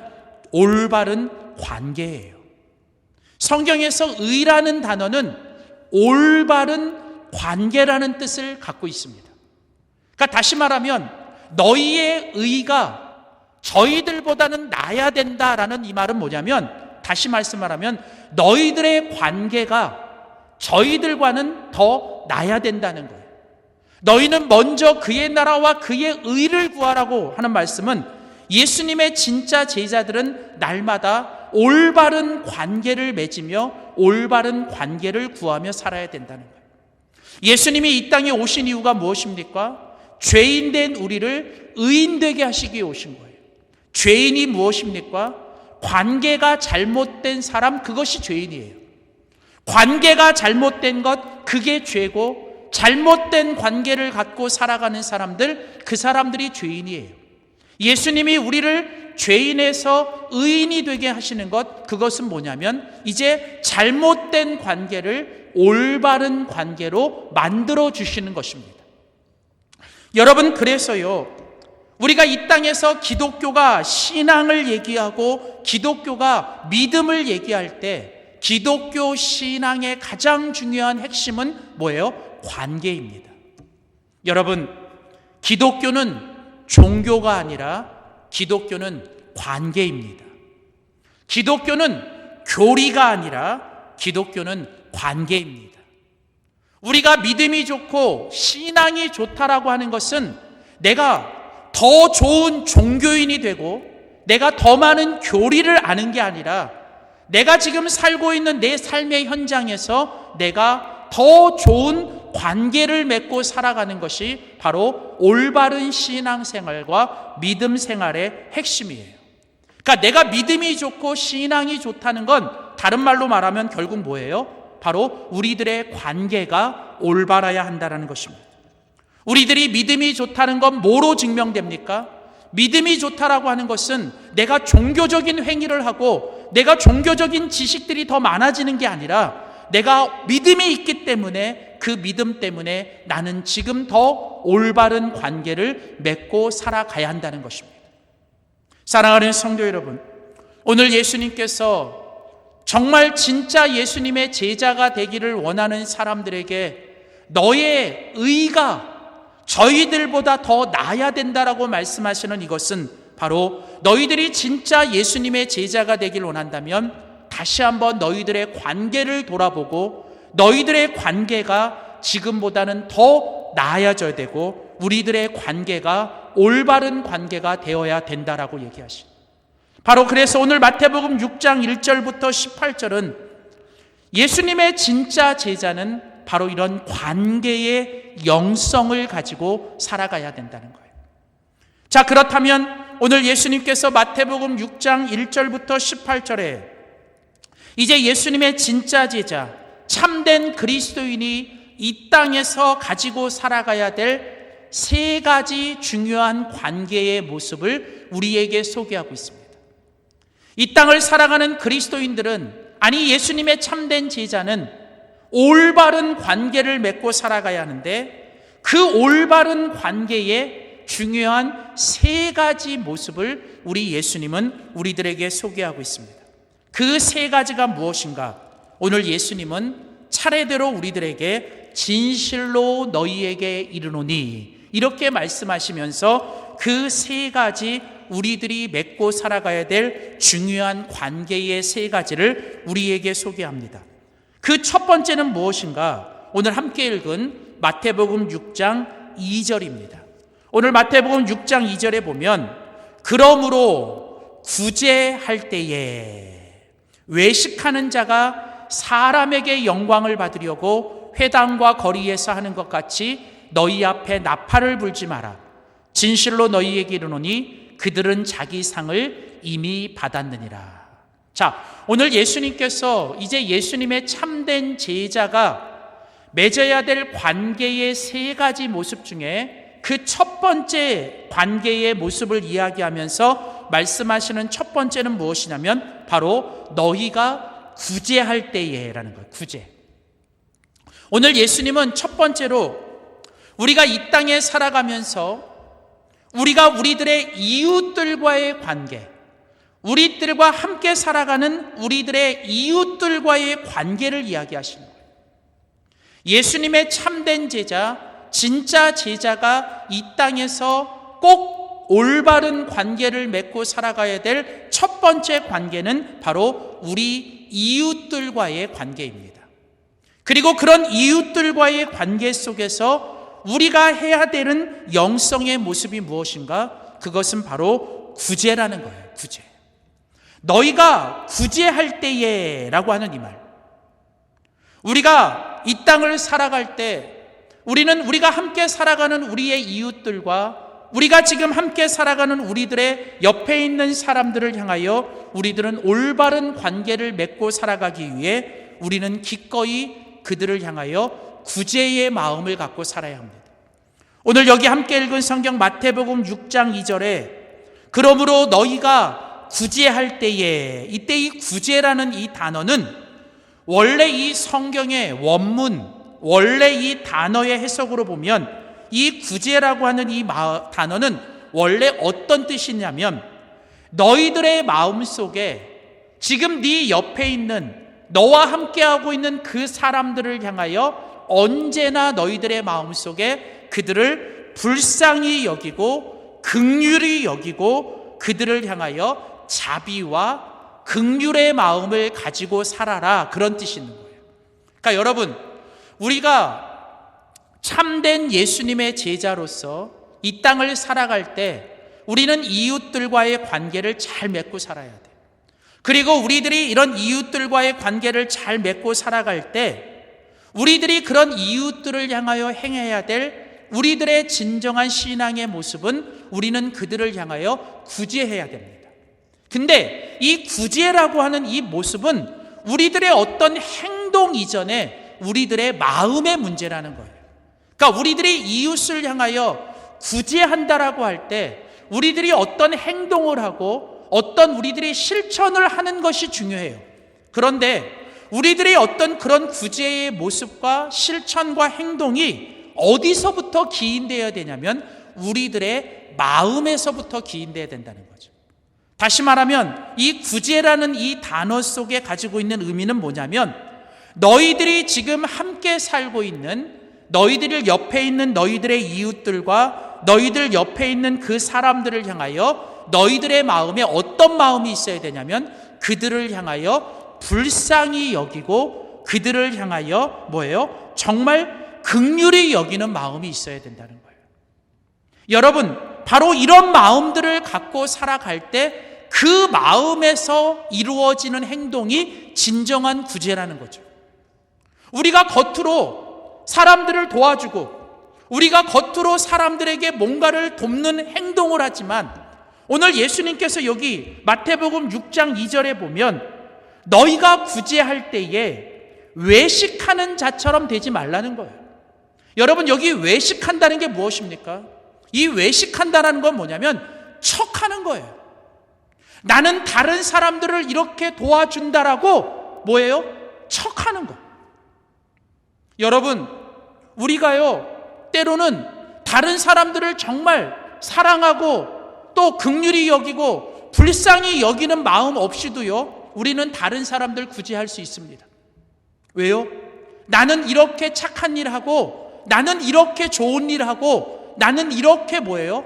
올바른 관계예요. 성경에서 의라는 단어는 올바른 관계라는 뜻을 갖고 있습니다. 그러니까 다시 말하면 너희의 의가 저희들보다는 나아야 된다라는 이 말은 뭐냐면, 다시 말씀하면 너희들의 관계가 저희들과는 더 나아야 된다는 거예요. 너희는 먼저 그의 나라와 그의 의를 구하라고 하는 말씀은 예수님의 진짜 제자들은 날마다 올바른 관계를 맺으며 올바른 관계를 구하며 살아야 된다는 거예요. 예수님이 이 땅에 오신 이유가 무엇입니까? 죄인된 우리를 의인되게 하시기 위해 오신 거예요. 죄인이 무엇입니까? 관계가 잘못된 사람, 그것이 죄인이에요. 관계가 잘못된 것, 그게 죄고, 잘못된 관계를 갖고 살아가는 사람들, 그 사람들이 죄인이에요. 예수님이 우리를 죄인에서 의인이 되게 하시는 것, 그것은 뭐냐면 이제 잘못된 관계를 올바른 관계로 만들어 주시는 것입니다. 여러분, 그래서요, 우리가 이 땅에서 기독교가 신앙을 얘기하고 기독교가 믿음을 얘기할 때 기독교 신앙의 가장 중요한 핵심은 뭐예요? 관계입니다. 여러분, 기독교는 종교가 아니라 기독교는 관계입니다. 기독교는 교리가 아니라 기독교는 관계입니다. 우리가 믿음이 좋고 신앙이 좋다라고 하는 것은 내가 더 좋은 종교인이 되고 내가 더 많은 교리를 아는 게 아니라 내가 지금 살고 있는 내 삶의 현장에서 내가 더 좋은 관계를 맺고 살아가는 것이 바로 올바른 신앙생활과 믿음 생활의 핵심이에요. 그러니까 내가 믿음이 좋고 신앙이 좋다는 건 다른 말로 말하면 결국 뭐예요? 바로 우리들의 관계가 올바라야 한다는 것입니다. 우리들이 믿음이 좋다는 건 뭐로 증명됩니까? 믿음이 좋다라고 하는 것은 내가 종교적인 행위를 하고 내가 종교적인 지식들이 더 많아지는 게 아니라 내가 믿음이 있기 때문에 그 믿음 때문에 나는 지금 더 올바른 관계를 맺고 살아가야 한다는 것입니다. 사랑하는 성도 여러분, 오늘 예수님께서 정말 진짜 예수님의 제자가 되기를 원하는 사람들에게 너의 의가 저희들보다 더 나아야 된다라고 말씀하시는 이것은 바로 너희들이 진짜 예수님의 제자가 되기를 원한다면 다시 한번 너희들의 관계를 돌아보고 너희들의 관계가 지금보다는 더 나아져야 되고 우리들의 관계가 올바른 관계가 되어야 된다라고 얘기하십니다. 바로 그래서 오늘 마태복음 6장 1절부터 18절은 예수님의 진짜 제자는 바로 이런 관계의 영성을 가지고 살아가야 된다는 거예요. 자, 그렇다면 오늘 예수님께서 마태복음 6장 1절부터 18절에 이제 예수님의 진짜 제자, 참된 그리스도인이 이 땅에서 가지고 살아가야 될 세 가지 중요한 관계의 모습을 우리에게 소개하고 있습니다. 이 땅을 살아가는 그리스도인들은, 아니 예수님의 참된 제자는 올바른 관계를 맺고 살아가야 하는데 그 올바른 관계의 중요한 세 가지 모습을 우리 예수님은 우리들에게 소개하고 있습니다. 그 세 가지가 무엇인가? 오늘 예수님은 차례대로 우리들에게 진실로 너희에게 이르노니 이렇게 말씀하시면서 그 세 가지 우리들이 맺고 살아가야 될 중요한 관계의 세 가지를 우리에게 소개합니다. 그 첫 번째는 무엇인가? 오늘 함께 읽은 마태복음 6장 2절입니다. 오늘 마태복음 6장 2절에 보면 그러므로 구제할 때에 외식하는 자가 사람에게 영광을 받으려고 회당과 거리에서 하는 것 같이 너희 앞에 나팔을 불지 마라. 진실로 너희에게 이르노니 그들은 자기 상을 이미 받았느니라. 자, 오늘 예수님께서 이제 예수님의 참된 제자가 맺어야 될 관계의 세 가지 모습 중에 그 첫 번째 관계의 모습을 이야기하면서 말씀하시는 첫 번째는 무엇이냐면 바로 너희가 구제할 때에라는 거예요. 구제. 오늘 예수님은 첫 번째로 우리가 이 땅에 살아가면서 우리가 우리들의 이웃들과의 관계, 우리들과 함께 살아가는 우리들의 이웃들과의 관계를 이야기하시는 거예요. 예수님의 참된 제자, 진짜 제자가 이 땅에서 꼭 올바른 관계를 맺고 살아가야 될 첫 번째 관계는 바로 우리 이웃들과의 관계입니다. 그리고 그런 이웃들과의 관계 속에서 우리가 해야 되는 영성의 모습이 무엇인가? 그것은 바로 구제라는 거예요. 구제. 너희가 구제할 때에 라고 하는 이 말. 우리가 이 땅을 살아갈 때 우리는 우리가 함께 살아가는 우리의 이웃들과 우리가 지금 함께 살아가는 우리들의 옆에 있는 사람들을 향하여 우리들은 올바른 관계를 맺고 살아가기 위해 우리는 기꺼이 그들을 향하여 구제의 마음을 갖고 살아야 합니다. 오늘 여기 함께 읽은 성경 마태복음 6장 2절에 그러므로 너희가 구제할 때에, 이때 이 구제라는 이 단어는 원래 이 성경의 원문, 원래 이 단어의 해석으로 보면 이 구제라고 하는 이 단어는 원래 어떤 뜻이냐면 너희들의 마음속에 지금 네 옆에 있는 너와 함께하고 있는 그 사람들을 향하여 언제나 너희들의 마음속에 그들을 불쌍히 여기고 긍휼히 여기고 그들을 향하여 자비와 긍휼의 마음을 가지고 살아라, 그런 뜻이 있는 거예요. 그러니까 여러분, 우리가 참된 예수님의 제자로서 이 땅을 살아갈 때 우리는 이웃들과의 관계를 잘 맺고 살아야 돼. 그리고 우리들이 이런 이웃들과의 관계를 잘 맺고 살아갈 때 우리들이 그런 이웃들을 향하여 행해야 될 우리들의 진정한 신앙의 모습은 우리는 그들을 향하여 구제해야 됩니다. 근데 이 구제라고 하는 이 모습은 우리들의 어떤 행동 이전에 우리들의 마음의 문제라는 거예요. 그러니까 우리들이 이웃을 향하여 구제한다라고 할 때 우리들이 어떤 행동을 하고 어떤 우리들이 실천을 하는 것이 중요해요. 그런데 우리들이 어떤 그런 구제의 모습과 실천과 행동이 어디서부터 기인되어야 되냐면 우리들의 마음에서부터 기인되어야 된다는 거죠. 다시 말하면 이 구제라는 이 단어 속에 가지고 있는 의미는 뭐냐면 너희들이 지금 함께 살고 있는 너희들 옆에 있는 너희들의 이웃들과 너희들 옆에 있는 그 사람들을 향하여 너희들의 마음에 어떤 마음이 있어야 되냐면 그들을 향하여 불쌍히 여기고 그들을 향하여 뭐예요? 정말 긍휼히 여기는 마음이 있어야 된다는 거예요. 여러분, 바로 이런 마음들을 갖고 살아갈 때 그 마음에서 이루어지는 행동이 진정한 구제라는 거죠. 우리가 겉으로 사람들을 도와주고 우리가 겉으로 사람들에게 뭔가를 돕는 행동을 하지만 오늘 예수님께서 여기 마태복음 6장 2절에 보면 너희가 구제할 때에 외식하는 자처럼 되지 말라는 거예요. 여러분, 여기 외식한다는 게 무엇입니까? 이 외식한다는 건 뭐냐면 척하는 거예요. 나는 다른 사람들을 이렇게 도와준다라고 뭐예요? 척하는 거. 여러분, 우리가요 때로는 다른 사람들을 정말 사랑하고 또 긍휼히 여기고 불쌍히 여기는 마음 없이도요 우리는 다른 사람들 구제할 수 있습니다. 왜요? 나는 이렇게 착한 일 하고 나는 이렇게 좋은 일 하고 나는 이렇게 뭐예요?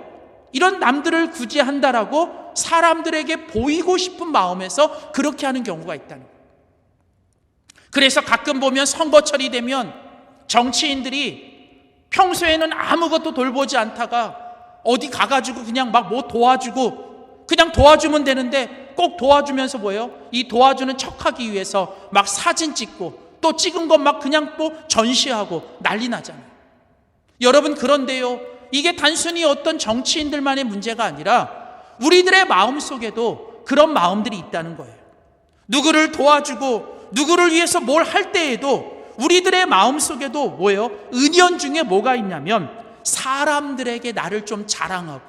이런 남들을 구제한다라고 사람들에게 보이고 싶은 마음에서 그렇게 하는 경우가 있다는 거예요. 그래서 가끔 보면 선거철이 되면 정치인들이 평소에는 아무것도 돌보지 않다가 어디 가가지고 그냥 막 뭐 도와주고 그냥 도와주면 되는데 꼭 도와주면서 뭐예요? 이 도와주는 척하기 위해서 막 사진 찍고 또 찍은 것 막 그냥 또 전시하고 난리 나잖아요. 여러분, 그런데요, 이게 단순히 어떤 정치인들만의 문제가 아니라 우리들의 마음속에도 그런 마음들이 있다는 거예요. 누구를 도와주고 누구를 위해서 뭘 할 때에도 우리들의 마음속에도 뭐예요? 은연중에 뭐가 있냐면 사람들에게 나를 좀 자랑하고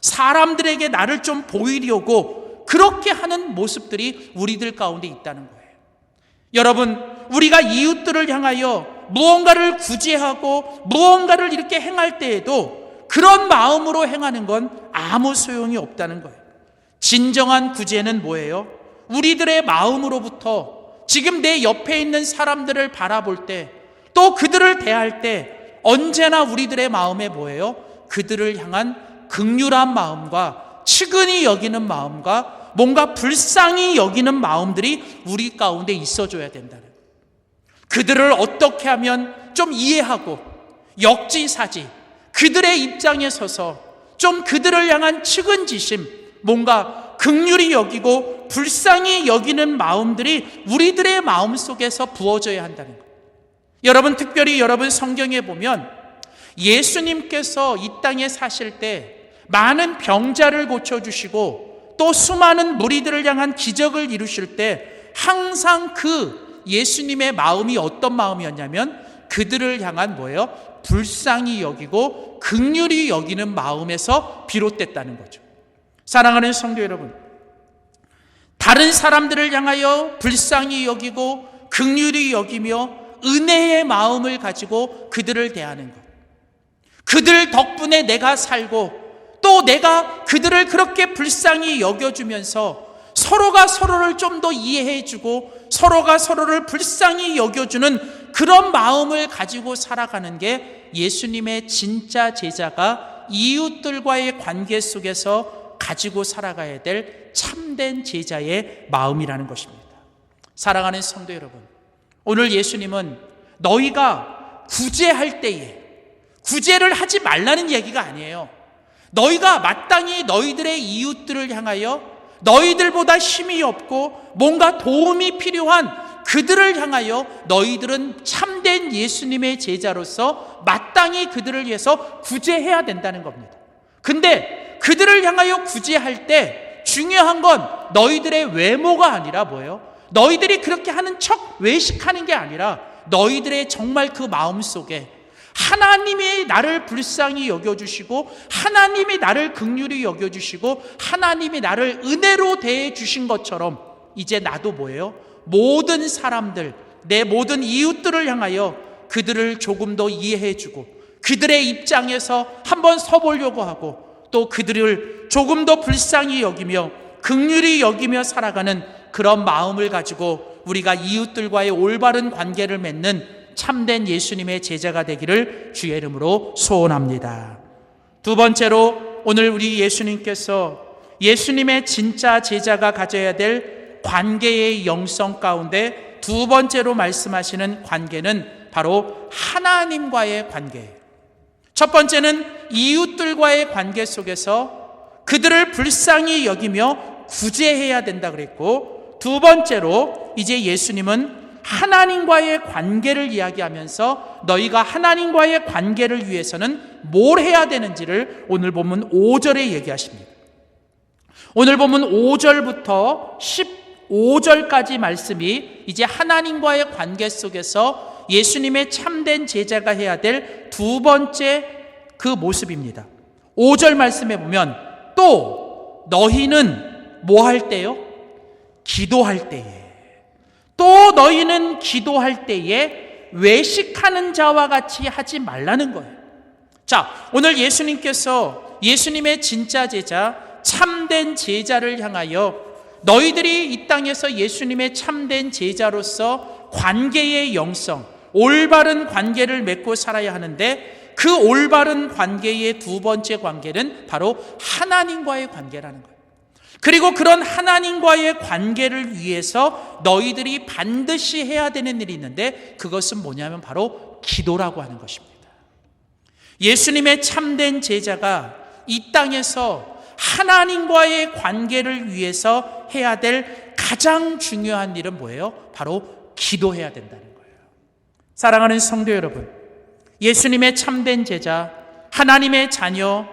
사람들에게 나를 좀 보이려고 그렇게 하는 모습들이 우리들 가운데 있다는 거예요. 여러분, 우리가 이웃들을 향하여 무언가를 구제하고 무언가를 이렇게 행할 때에도 그런 마음으로 행하는 건 아무 소용이 없다는 거예요. 진정한 구제는 뭐예요? 우리들의 마음으로부터 지금 내 옆에 있는 사람들을 바라볼 때 또 그들을 대할 때 언제나 우리들의 마음에 뭐예요? 그들을 향한 긍휼한 마음과 측은히 여기는 마음과 뭔가 불쌍히 여기는 마음들이 우리 가운데 있어줘야 된다는 거예요. 그들을 어떻게 하면 좀 이해하고 역지사지 그들의 입장에 서서 좀 그들을 향한 측은지심, 뭔가 긍휼히 여기고 불쌍히 여기는 마음들이 우리들의 마음속에서 부어져야 한다는 거예요. 여러분, 특별히 여러분 성경에 보면 예수님께서 이 땅에 사실 때 많은 병자를 고쳐주시고 또 수많은 무리들을 향한 기적을 이루실 때 항상 그 예수님의 마음이 어떤 마음이었냐면 그들을 향한 뭐예요? 불쌍히 여기고 긍휼히 여기는 마음에서 비롯됐다는 거죠. 사랑하는 성도 여러분, 다른 사람들을 향하여 불쌍히 여기고 긍휼히 여기며 은혜의 마음을 가지고 그들을 대하는 것, 그들 덕분에 내가 살고 또 내가 그들을 그렇게 불쌍히 여겨주면서 서로가 서로를 좀 더 이해해주고 서로가 서로를 불쌍히 여겨주는 그런 마음을 가지고 살아가는 게 예수님의 진짜 제자가 이웃들과의 관계 속에서 가지고 살아가야 될 참된 제자의 마음이라는 것입니다. 사랑하는 성도 여러분, 오늘 예수님은 너희가 구제할 때에 구제를 하지 말라는 얘기가 아니에요. 너희가 마땅히 너희들의 이웃들을 향하여 너희들보다 힘이 없고 뭔가 도움이 필요한 그들을 향하여 너희들은 참된 예수님의 제자로서 마땅히 그들을 위해서 구제해야 된다는 겁니다. 근데 그들을 향하여 구제할 때 중요한 건 너희들의 외모가 아니라 뭐예요? 너희들이 그렇게 하는 척 외식하는 게 아니라 너희들의 정말 그 마음속에 하나님이 나를 불쌍히 여겨주시고 하나님이 나를 긍휼히 여겨주시고 하나님이 나를 은혜로 대해주신 것처럼 이제 나도 뭐예요? 모든 사람들, 내 모든 이웃들을 향하여 그들을 조금 더 이해해주고 그들의 입장에서 한번 서보려고 하고 또 그들을 조금 더 불쌍히 여기며 긍휼히 여기며 살아가는 그런 마음을 가지고 우리가 이웃들과의 올바른 관계를 맺는 참된 예수님의 제자가 되기를 주의 이름으로 소원합니다. 두 번째로 오늘 우리 예수님께서 예수님의 진짜 제자가 가져야 될 관계의 영성 가운데 두 번째로 말씀하시는 관계는 바로 하나님과의 관계예요. 첫 번째는 이웃들과의 관계 속에서 그들을 불쌍히 여기며 구제해야 된다 그랬고, 두 번째로 이제 예수님은 하나님과의 관계를 이야기하면서 너희가 하나님과의 관계를 위해서는 뭘 해야 되는지를 오늘 본문 5절에 얘기하십니다. 오늘 본문 5절부터 15절까지 말씀이 이제 하나님과의 관계 속에서 예수님의 참된 제자가 해야 될 두 번째 그 모습입니다. 5절 말씀에 보면 또 너희는 뭐 할 때요? 기도할 때에, 또 너희는 기도할 때에 외식하는 자와 같이 하지 말라는 거예요. 자, 오늘 예수님께서 예수님의 진짜 제자, 참된 제자를 향하여 너희들이 이 땅에서 예수님의 참된 제자로서 관계의 영성, 올바른 관계를 맺고 살아야 하는데 그 올바른 관계의 두 번째 관계는 바로 하나님과의 관계라는 거예요. 그리고 그런 하나님과의 관계를 위해서 너희들이 반드시 해야 되는 일이 있는데, 그것은 뭐냐면 바로 기도라고 하는 것입니다. 예수님의 참된 제자가 이 땅에서 하나님과의 관계를 위해서 해야 될 가장 중요한 일은 뭐예요? 바로 기도해야 된다는 거예요. 사랑하는 성도 여러분, 예수님의 참된 제자, 하나님의 자녀,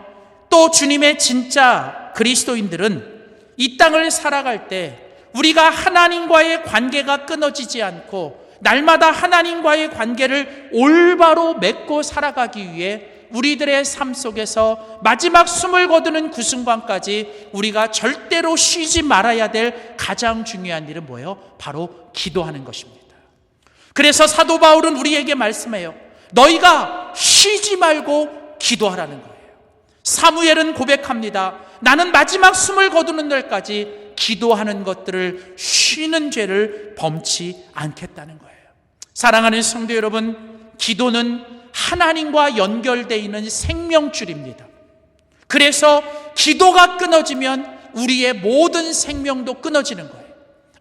또 주님의 진짜 그리스도인들은 이 땅을 살아갈 때 우리가 하나님과의 관계가 끊어지지 않고 날마다 하나님과의 관계를 올바로 맺고 살아가기 위해 우리들의 삶 속에서 마지막 숨을 거두는 그 순간까지 우리가 절대로 쉬지 말아야 될 가장 중요한 일은 뭐예요? 바로 기도하는 것입니다. 그래서 사도 바울은 우리에게 말씀해요. 너희가 쉬지 말고 기도하라는 거예요. 사무엘은 고백합니다. 나는 마지막 숨을 거두는 날까지 기도하는 것들을 쉬는 죄를 범치 않겠다는 거예요. 사랑하는 성도 여러분, 기도는 하나님과 연결되어 있는 생명줄입니다. 그래서 기도가 끊어지면 우리의 모든 생명도 끊어지는 거예요.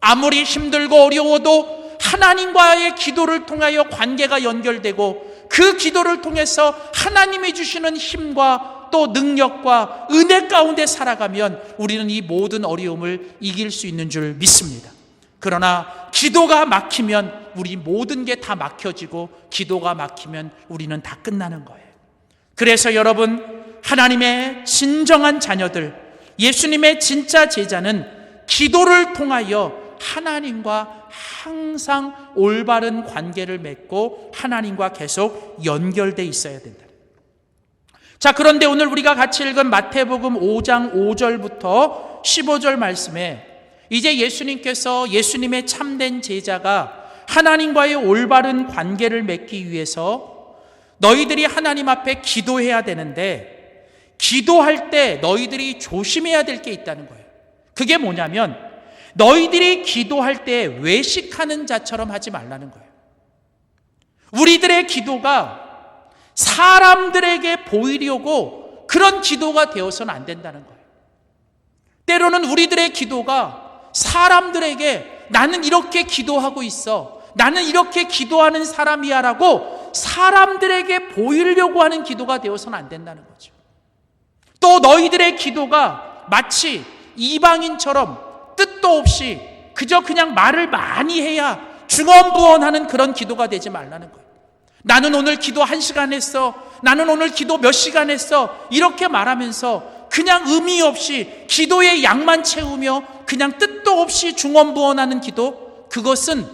아무리 힘들고 어려워도 하나님과의 기도를 통하여 관계가 연결되고 그 기도를 통해서 하나님이 주시는 힘과 또 능력과 은혜 가운데 살아가면 우리는 이 모든 어려움을 이길 수 있는 줄 믿습니다. 그러나 기도가 막히면 우리 모든 게 다 막혀지고, 기도가 막히면 우리는 다 끝나는 거예요. 그래서 여러분, 하나님의 진정한 자녀들, 예수님의 진짜 제자는 기도를 통하여 하나님과 항상 올바른 관계를 맺고 하나님과 계속 연결돼 있어야 된다. 자, 그런데 오늘 우리가 같이 읽은 마태복음 5장 5절부터 15절 말씀에 이제 예수님의 참된 제자가 하나님과의 올바른 관계를 맺기 위해서 너희들이 하나님 앞에 기도해야 되는데, 기도할 때 너희들이 조심해야 될 게 있다는 거예요. 그게 뭐냐면, 너희들이 기도할 때 외식하는 자처럼 하지 말라는 거예요. 우리들의 기도가 사람들에게 보이려고 그런 기도가 되어서는 안 된다는 거예요. 때로는 우리들의 기도가 사람들에게 나는 이렇게 기도하고 있어, 나는 이렇게 기도하는 사람이야 라고 사람들에게 보이려고 하는 기도가 되어서는 안 된다는 거죠. 또 너희들의 기도가 마치 이방인처럼 뜻도 없이 그저 그냥 말을 많이 해야 중언부언하는 그런 기도가 되지 말라는 거예요. 나는 오늘 기도 1시간 했어, 나는 오늘 기도 몇 시간 했어, 이렇게 말하면서 그냥 의미 없이 기도의 양만 채우며 그냥 뜻도 없이 중언부언하는 기도, 그것은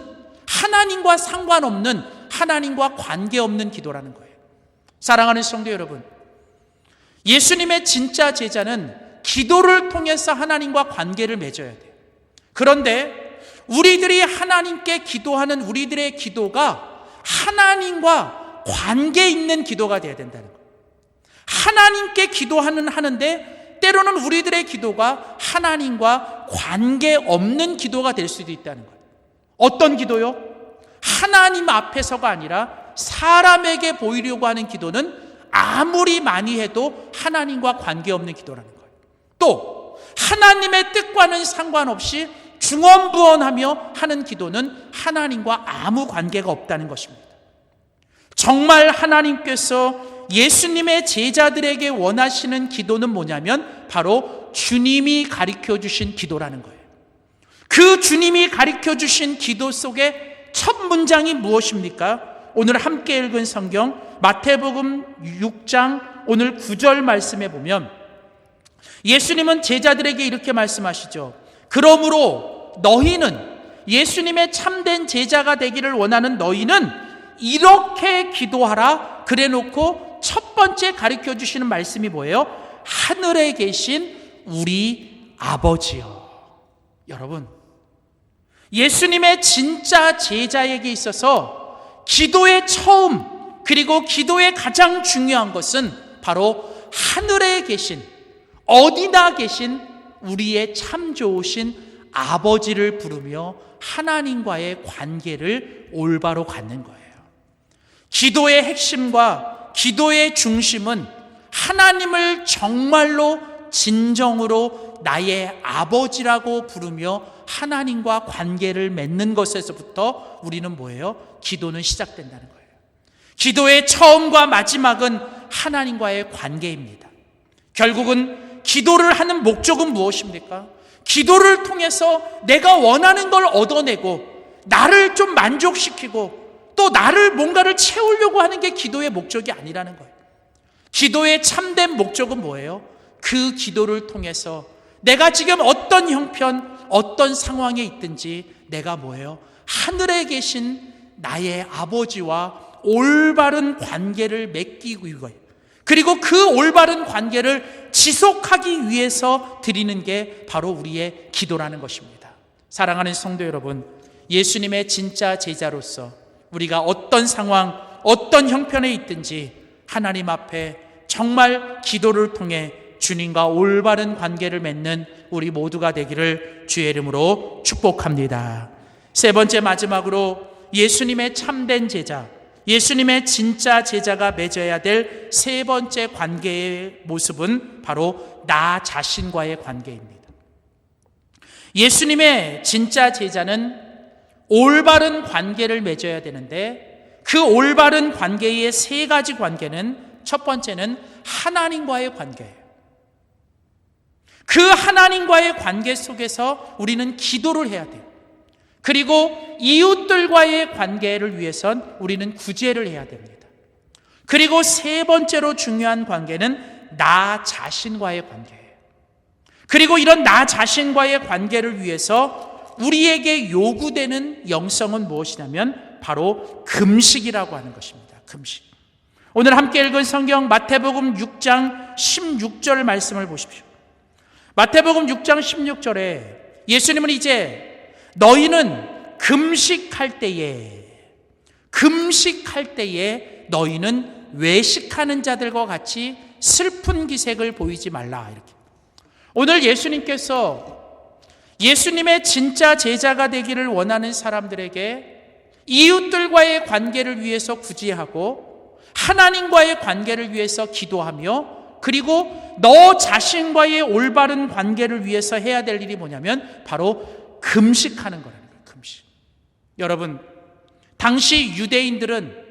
하나님과 상관없는, 하나님과 관계없는 기도라는 거예요. 사랑하는 성도 여러분, 예수님의 진짜 제자는 기도를 통해서 하나님과 관계를 맺어야 돼요. 그런데 우리들이 하나님께 기도하는 우리들의 기도가 하나님과 관계 있는 기도가 되어야 된다는 거예요. 하나님께 하는데 때로는 우리들의 기도가 하나님과 관계 없는 기도가 될 수도 있다는 거예요. 어떤 기도요? 하나님 앞에서가 아니라 사람에게 보이려고 하는 기도는 아무리 많이 해도 하나님과 관계없는 기도라는 거예요. 또 하나님의 뜻과는 상관없이 중언부언하며 하는 기도는 하나님과 아무 관계가 없다는 것입니다. 정말 하나님께서 예수님의 제자들에게 원하시는 기도는 뭐냐면 바로 주님이 가르쳐 주신 기도라는 거예요. 그 주님이 가르쳐 주신 기도 속에 첫 문장이 무엇입니까? 오늘 함께 읽은 성경 마태복음 6장 오늘 9절 말씀에 보면 예수님은 제자들에게 이렇게 말씀하시죠. 그러므로 너희는, 예수님의 참된 제자가 되기를 원하는 너희는 이렇게 기도하라 그래놓고 첫 번째 가르쳐 주시는 말씀이 뭐예요? 하늘에 계신 우리 아버지요. 여러분, 예수님의 진짜 제자에게 있어서 기도의 처음, 그리고 기도의 가장 중요한 것은 바로 하늘에 계신, 어디나 계신 우리의 참 좋으신 아버지를 부르며 하나님과의 관계를 올바로 갖는 거예요. 기도의 핵심과 기도의 중심은 하나님을 정말로 진정으로 나의 아버지라고 부르며 하나님과 관계를 맺는 것에서부터 우리는 뭐예요? 기도는 시작된다는 거예요. 기도의 처음과 마지막은 하나님과의 관계입니다. 결국은 기도를 하는 목적은 무엇입니까? 기도를 통해서 내가 원하는 걸 얻어내고 나를 좀 만족시키고 또 나를 뭔가를 채우려고 하는 게 기도의 목적이 아니라는 거예요. 기도의 참된 목적은 뭐예요? 그 기도를 통해서 내가 지금 어떤 형편, 어떤 상황에 있든지 내가 뭐예요? 하늘에 계신 나의 아버지와 올바른 관계를 맺기 위해, 그리고 그 올바른 관계를 지속하기 위해서 드리는 게 바로 우리의 기도라는 것입니다. 사랑하는 성도 여러분, 예수님의 진짜 제자로서 우리가 어떤 상황, 어떤 형편에 있든지 하나님 앞에 정말 기도를 통해 주님과 올바른 관계를 맺는 우리 모두가 되기를 주의 이름으로 축복합니다. 세 번째, 마지막으로 예수님의 참된 제자, 예수님의 진짜 제자가 맺어야 될 세 번째 관계의 모습은 바로 나 자신과의 관계입니다. 예수님의 진짜 제자는 올바른 관계를 맺어야 되는데 그 올바른 관계의 세 가지 관계는, 첫 번째는 하나님과의 관계예요. 그 하나님과의 관계 속에서 우리는 기도를 해야 돼요. 그리고 이웃들과의 관계를 위해선 우리는 구제를 해야 됩니다. 그리고 세 번째로 중요한 관계는 나 자신과의 관계예요. 그리고 이런 나 자신과의 관계를 위해서 우리에게 요구되는 영성은 무엇이냐면 바로 금식이라고 하는 것입니다. 금식. 오늘 함께 읽은 성경 마태복음 6장 16절 말씀을 보십시오. 마태복음 6장 16절에 예수님은 이제 너희는 금식할 때에 너희는 외식하는 자들과 같이 슬픈 기색을 보이지 말라, 이렇게. 오늘 예수님께서 예수님의 진짜 제자가 되기를 원하는 사람들에게 이웃들과의 관계를 위해서 구제하고 하나님과의 관계를 위해서 기도하며, 그리고 너 자신과의 올바른 관계를 위해서 해야 될 일이 뭐냐면 바로 금식하는 거라는 거예요. 금식. 여러분, 당시 유대인들은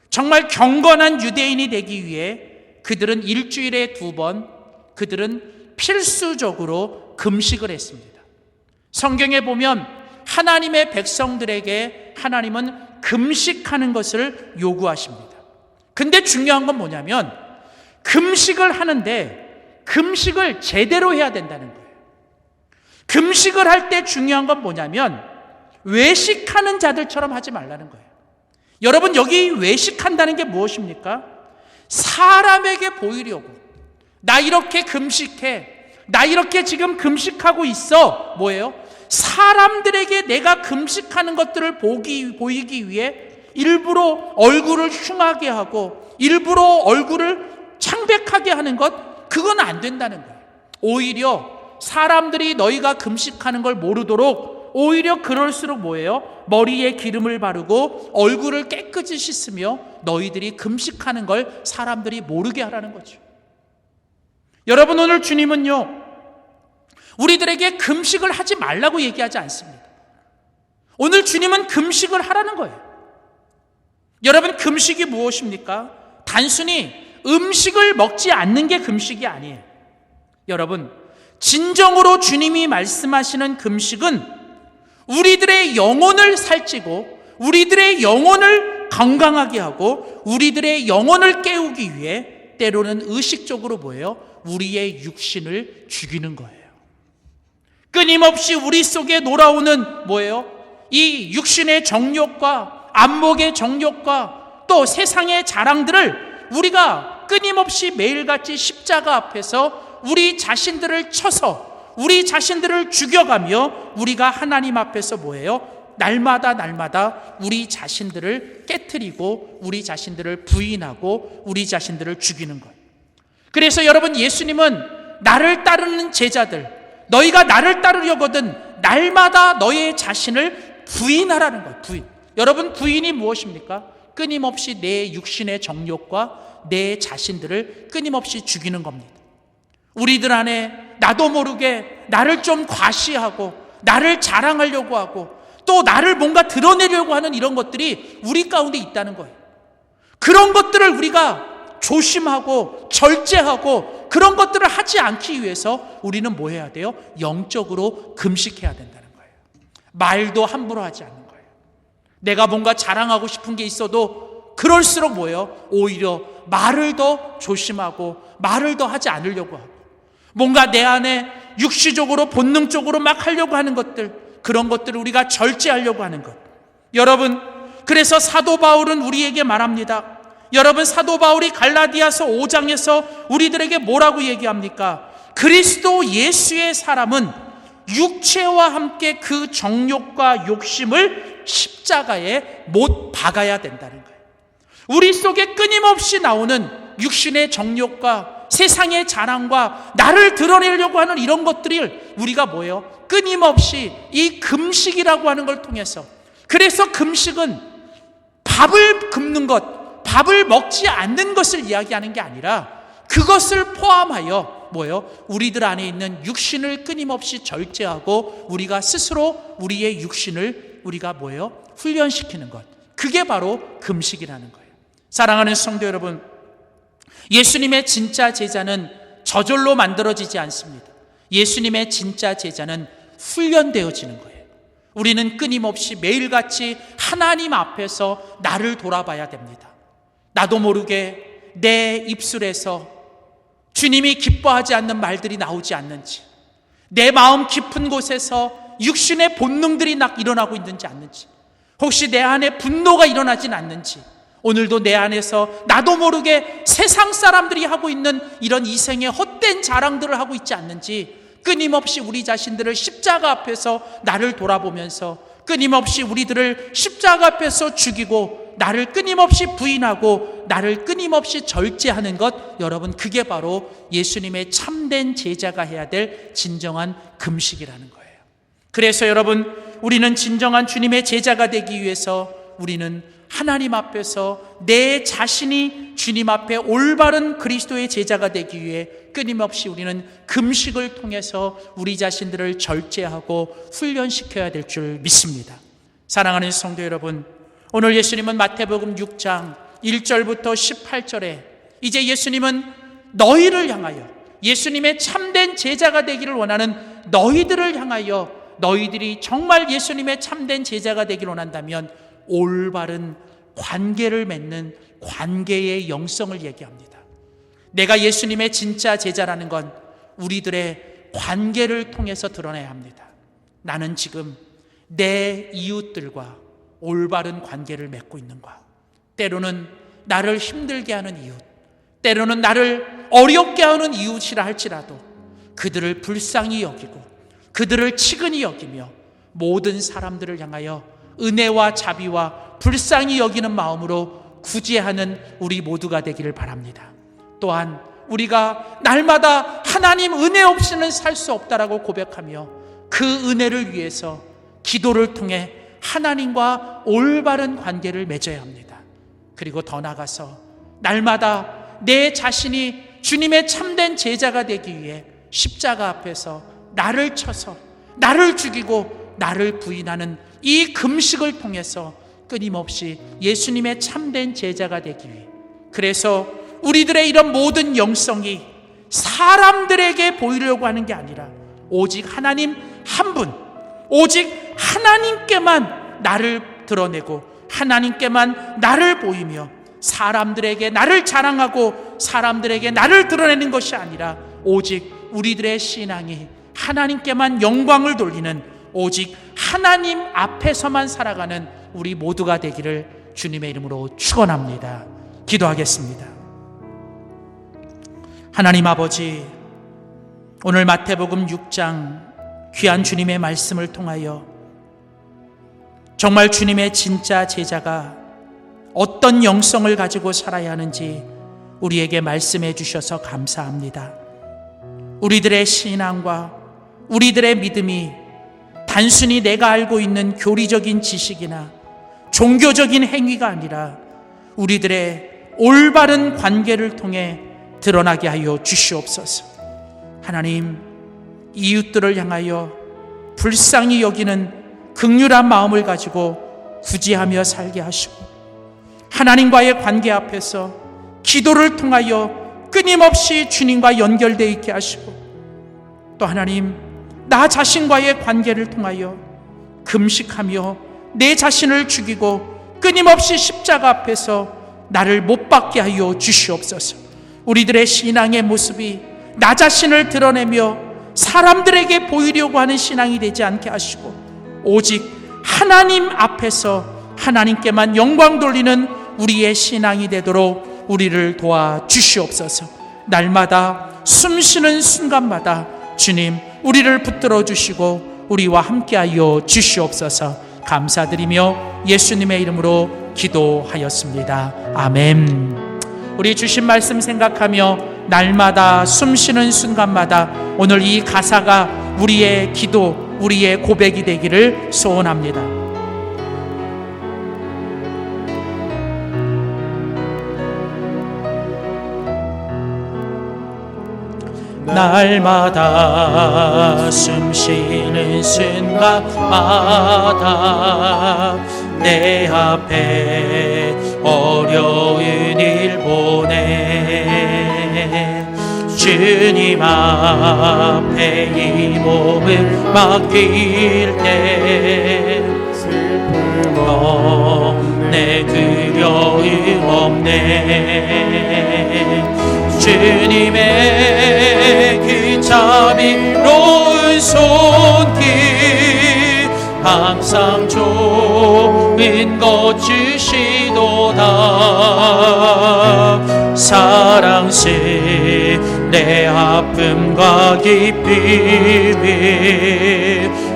정말 경건한 유대인이 되기 위해 그들은 일주일에 2번 그들은 필수적으로 금식을 했습니다. 성경에 보면 하나님의 백성들에게 하나님은 금식하는 것을 요구하십니다. 근데 중요한 건 뭐냐면 금식을 하는데 금식을 제대로 해야 된다는 거예요. 금식을 할 때 중요한 건 뭐냐면 외식하는 자들처럼 하지 말라는 거예요. 여러분, 여기 외식한다는 게 무엇입니까? 사람에게 보이려고, 나 이렇게 금식해, 나 이렇게 지금 금식하고 있어, 뭐예요? 사람들에게 내가 금식하는 것들을 보이기 위해 일부러 얼굴을 흉하게 하고 일부러 얼굴을 창백하게 하는 것, 그건 안 된다는 거예요. 오히려 사람들이 너희가 금식하는 걸 모르도록, 오히려 그럴수록 뭐예요? 머리에 기름을 바르고 얼굴을 깨끗이 씻으며 너희들이 금식하는 걸 사람들이 모르게 하라는 거죠. 여러분, 오늘 주님은요, 우리들에게 금식을 하지 말라고 얘기하지 않습니다. 오늘 주님은 금식을 하라는 거예요. 여러분, 금식이 무엇입니까? 단순히 음식을 먹지 않는 게 금식이 아니에요. 여러분, 진정으로 주님이 말씀하시는 금식은 우리들의 영혼을 살찌고 우리들의 영혼을 건강하게 하고 우리들의 영혼을 깨우기 위해 때로는 의식적으로 뭐예요? 우리의 육신을 죽이는 거예요. 끊임없이 우리 속에 놀아오는 뭐예요? 이 육신의 정욕과 안목의 정욕과 또 세상의 자랑들을 우리가 끊임없이 매일같이 십자가 앞에서 우리 자신들을 쳐서 우리 자신들을 죽여가며 우리가 하나님 앞에서 뭐예요? 날마다 우리 자신들을 깨트리고 우리 자신들을 부인하고 우리 자신들을 죽이는 거예요. 그래서 여러분, 예수님은 나를 따르는 제자들, 너희가 나를 따르려거든 날마다 너의 자신을 부인하라는 거예요. 부인. 여러분, 부인이 무엇입니까? 끊임없이 내 육신의 정욕과 내 자신들을 끊임없이 죽이는 겁니다. 우리들 안에 나도 모르게 나를 좀 과시하고 나를 자랑하려고 하고 또 나를 뭔가 드러내려고 하는 이런 것들이 우리 가운데 있다는 거예요. 그런 것들을 우리가 조심하고 절제하고 그런 것들을 하지 않기 위해서 우리는 뭐 해야 돼요? 영적으로 금식해야 된다는 거예요. 말도 함부로 하지 않는 거예요. 내가 뭔가 자랑하고 싶은 게 있어도 그럴수록 뭐예요? 오히려 말을 더 조심하고 말을 더 하지 않으려고 하고 뭔가 내 안에 육시적으로 본능적으로 막 하려고 하는 것들, 그런 것들을 우리가 절제하려고 하는 것. 여러분, 그래서 사도 바울은 우리에게 말합니다. 여러분, 사도 바울이 갈라디아서 5장에서 우리들에게 뭐라고 얘기합니까? 그리스도 예수의 사람은 육체와 함께 그 정욕과 욕심을 십자가에 못 박아야 된다는 거예요. 우리 속에 끊임없이 나오는 육신의 정욕과 세상의 자랑과 나를 드러내려고 하는 이런 것들을 우리가 뭐예요? 끊임없이 이 금식이라고 하는 걸 통해서, 그래서 금식은 밥을 굶는 것, 밥을 먹지 않는 것을 이야기하는 게 아니라 그것을 포함하여 뭐예요? 우리들 안에 있는 육신을 끊임없이 절제하고 우리가 스스로 우리의 육신을 우리가 뭐예요? 훈련시키는 것. 그게 바로 금식이라는 거예요. 사랑하는 성도 여러분, 예수님의 진짜 제자는 저절로 만들어지지 않습니다. 예수님의 진짜 제자는 훈련되어지는 거예요. 우리는 끊임없이 매일같이 하나님 앞에서 나를 돌아봐야 됩니다. 나도 모르게 내 입술에서 주님이 기뻐하지 않는 말들이 나오지 않는지, 내 마음 깊은 곳에서 육신의 본능들이 일어나고 있는지 않는지, 혹시 내 안에 분노가 일어나진 않는지, 오늘도 내 안에서 나도 모르게 세상 사람들이 하고 있는 이런 이생의 헛된 자랑들을 하고 있지 않는지 끊임없이 우리 자신들을 십자가 앞에서 나를 돌아보면서 끊임없이 우리들을 십자가 앞에서 죽이고 나를 끊임없이 부인하고 나를 끊임없이 절제하는 것, 여러분, 그게 바로 예수님의 참된 제자가 해야 될 진정한 금식이라는 거예요. 그래서 여러분, 우리는 진정한 주님의 제자가 되기 위해서 우리는 하나님 앞에서 내 자신이 주님 앞에 올바른 그리스도의 제자가 되기 위해 끊임없이 우리는 금식을 통해서 우리 자신들을 절제하고 훈련시켜야 될 줄 믿습니다. 사랑하는 성도 여러분, 오늘 예수님은 마태복음 6장 1절부터 18절에 이제 예수님은 너희를 향하여, 예수님의 참된 제자가 되기를 원하는 너희들을 향하여, 너희들이 정말 예수님의 참된 제자가 되기를 원한다면 올바른 관계를 맺는 관계의 영성을 얘기합니다. 내가 예수님의 진짜 제자라는 건 우리들의 관계를 통해서 드러내야 합니다. 나는 지금 내 이웃들과 올바른 관계를 맺고 있는가? 때로는 나를 힘들게 하는 이웃, 때로는 나를 어렵게 하는 이웃이라 할지라도 그들을 불쌍히 여기고 그들을 치근히 여기며 모든 사람들을 향하여 은혜와 자비와 불쌍히 여기는 마음으로 구제하는 우리 모두가 되기를 바랍니다. 또한 우리가 날마다 하나님 은혜 없이는 살 수 없다라고 고백하며 그 은혜를 위해서 기도를 통해 하나님과 올바른 관계를 맺어야 합니다. 그리고 더 나아가서 날마다 내 자신이 주님의 참된 제자가 되기 위해 십자가 앞에서 나를 쳐서 나를 죽이고 나를 부인하는 이 금식을 통해서 끊임없이 예수님의 참된 제자가 되기 위해, 그래서 우리들의 이런 모든 영성이 사람들에게 보이려고 하는 게 아니라 오직 하나님 한 분, 오직 하나님께만 나를 드러내고 하나님께만 나를 보이며 사람들에게 나를 자랑하고 사람들에게 나를 드러내는 것이 아니라 오직 우리들의 신앙이 하나님께만 영광을 돌리는, 오직 하나님 앞에서만 살아가는 우리 모두가 되기를 주님의 이름으로 축원합니다. 기도하겠습니다. 하나님 아버지, 오늘 마태복음 6장 귀한 주님의 말씀을 통하여 정말 주님의 진짜 제자가 어떤 영성을 가지고 살아야 하는지 우리에게 말씀해 주셔서 감사합니다. 우리들의 신앙과 우리들의 믿음이 단순히 내가 알고 있는 교리적인 지식이나 종교적인 행위가 아니라 우리들의 올바른 관계를 통해 드러나게 하여 주시옵소서. 하나님, 이웃들을 향하여 불쌍히 여기는 긍휼한 마음을 가지고 구제하며 살게 하시고, 하나님과의 관계 앞에서 기도를 통하여 끊임없이 주님과 연결되어 있게 하시고, 또 하나님, 나 자신과의 관계를 통하여 금식하며 내 자신을 죽이고 끊임없이 십자가 앞에서 나를 못 박게 하여 주시옵소서. 우리들의 신앙의 모습이 나 자신을 드러내며 사람들에게 보이려고 하는 신앙이 되지 않게 하시고, 오직 하나님 앞에서 하나님께만 영광 돌리는 우리의 신앙이 되도록 우리를 도와 주시옵소서. 날마다 숨쉬는 순간마다 주님, 우리를 붙들어 주시고 우리와 함께하여 주시옵소서. 감사드리며 예수님의 이름으로 기도하였습니다. 아멘. 우리 주신 말씀 생각하며 날마다 숨쉬는 순간마다 오늘 이 가사가 우리의 기도, 우리의 고백이 되기를 소원합니다. 날마다 숨쉬는 순간마다 내 앞에 어려운 일 보내 주님 앞에 이 몸을 맡길 때 슬픔 없네, 두려움 없네. 주님의 그 자비로운 손길 항상 좋은 것 주시도다. 사랑스 내 아픔과 기쁨이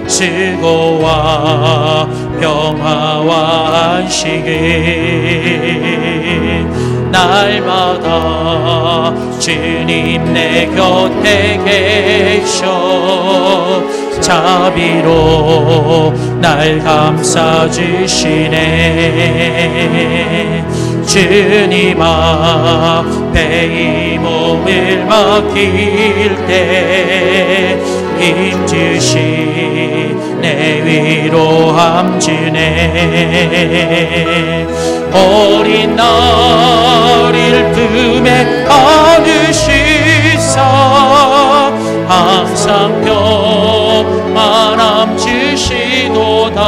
수고와 평화와 안식을 날마다 주님 내 곁에 계셔 자비로 날 감싸주시네. 주님 앞에 이 몸을 맡길 때 힘주시 내 위로함 주네. 어린 나를 품에 안으시사 항상 평안함 주시도다.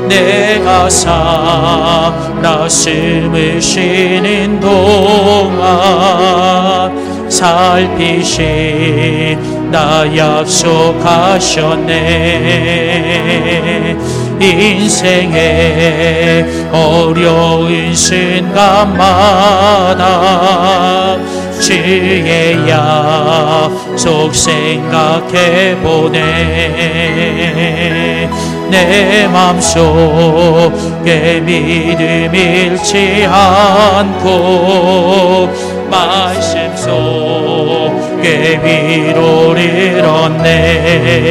내가 살아 숨을 쉬는 동안 살피시 나 약속하셨네. 인생의 어려운 순간마다 주의 약속 생각해보네. 내 맘속에 믿음 잃지 않고 말씀 속에 위로를 얻네.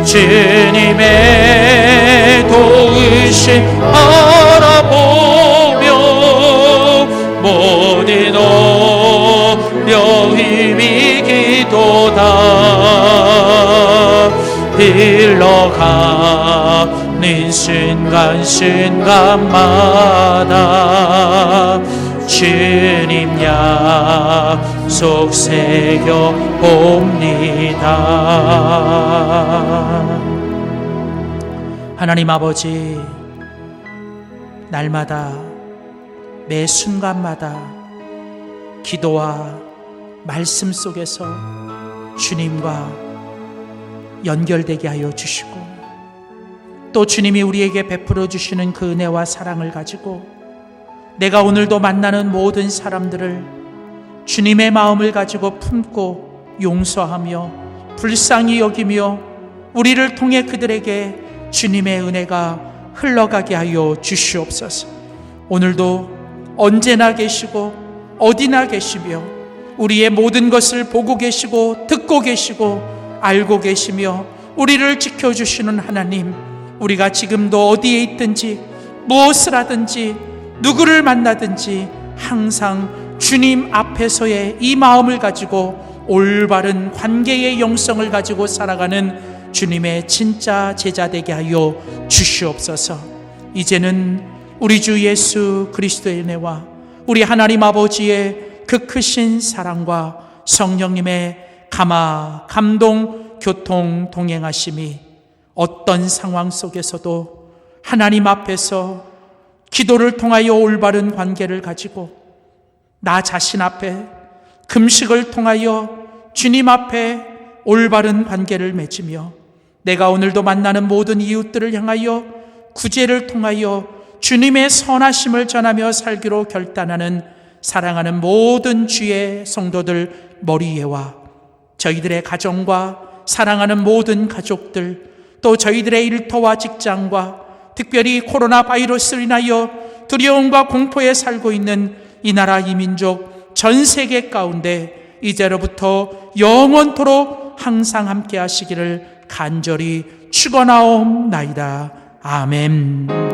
주님의 도우심 알아보며 모든 어려움 이기도다. 흘러가는 순간순간마다 주님 약속 새겨봅니다. 하나님 아버지, 날마다 매 순간마다 기도와 말씀 속에서 주님과 연결되게 하여 주시고, 또 주님이 우리에게 베풀어 주시는 그 은혜와 사랑을 가지고 내가 오늘도 만나는 모든 사람들을 주님의 마음을 가지고 품고 용서하며 불쌍히 여기며 우리를 통해 그들에게 주님의 은혜가 흘러가게 하여 주시옵소서. 오늘도 언제나 계시고 어디나 계시며 우리의 모든 것을 보고 계시고 듣고 계시고 알고 계시며 우리를 지켜주시는 하나님, 우리가 지금도 어디에 있든지 무엇을 하든지 누구를 만나든지 항상 주님 앞에서의 이 마음을 가지고 올바른 관계의 영성을 가지고 살아가는 주님의 진짜 제자 되게 하여 주시옵소서. 이제는 우리 주 예수 그리스도의 은혜와 우리 하나님 아버지의 그 크신 사랑과 성령님의 감화, 감동, 교통, 동행하심이 어떤 상황 속에서도 하나님 앞에서 기도를 통하여 올바른 관계를 가지고 나 자신 앞에 금식을 통하여 주님 앞에 올바른 관계를 맺으며 내가 오늘도 만나는 모든 이웃들을 향하여 구제를 통하여 주님의 선하심을 전하며 살기로 결단하는 사랑하는 모든 주의 성도들 머리에와 저희들의 가정과 사랑하는 모든 가족들, 또 저희들의 일터와 직장과 특별히 코로나 바이러스로 인하여 두려움과 공포에 살고 있는 이 나라 이 민족 전 세계 가운데 이제로부터 영원토록 항상 함께 하시기를 간절히 축원하옵나이다. 아멘.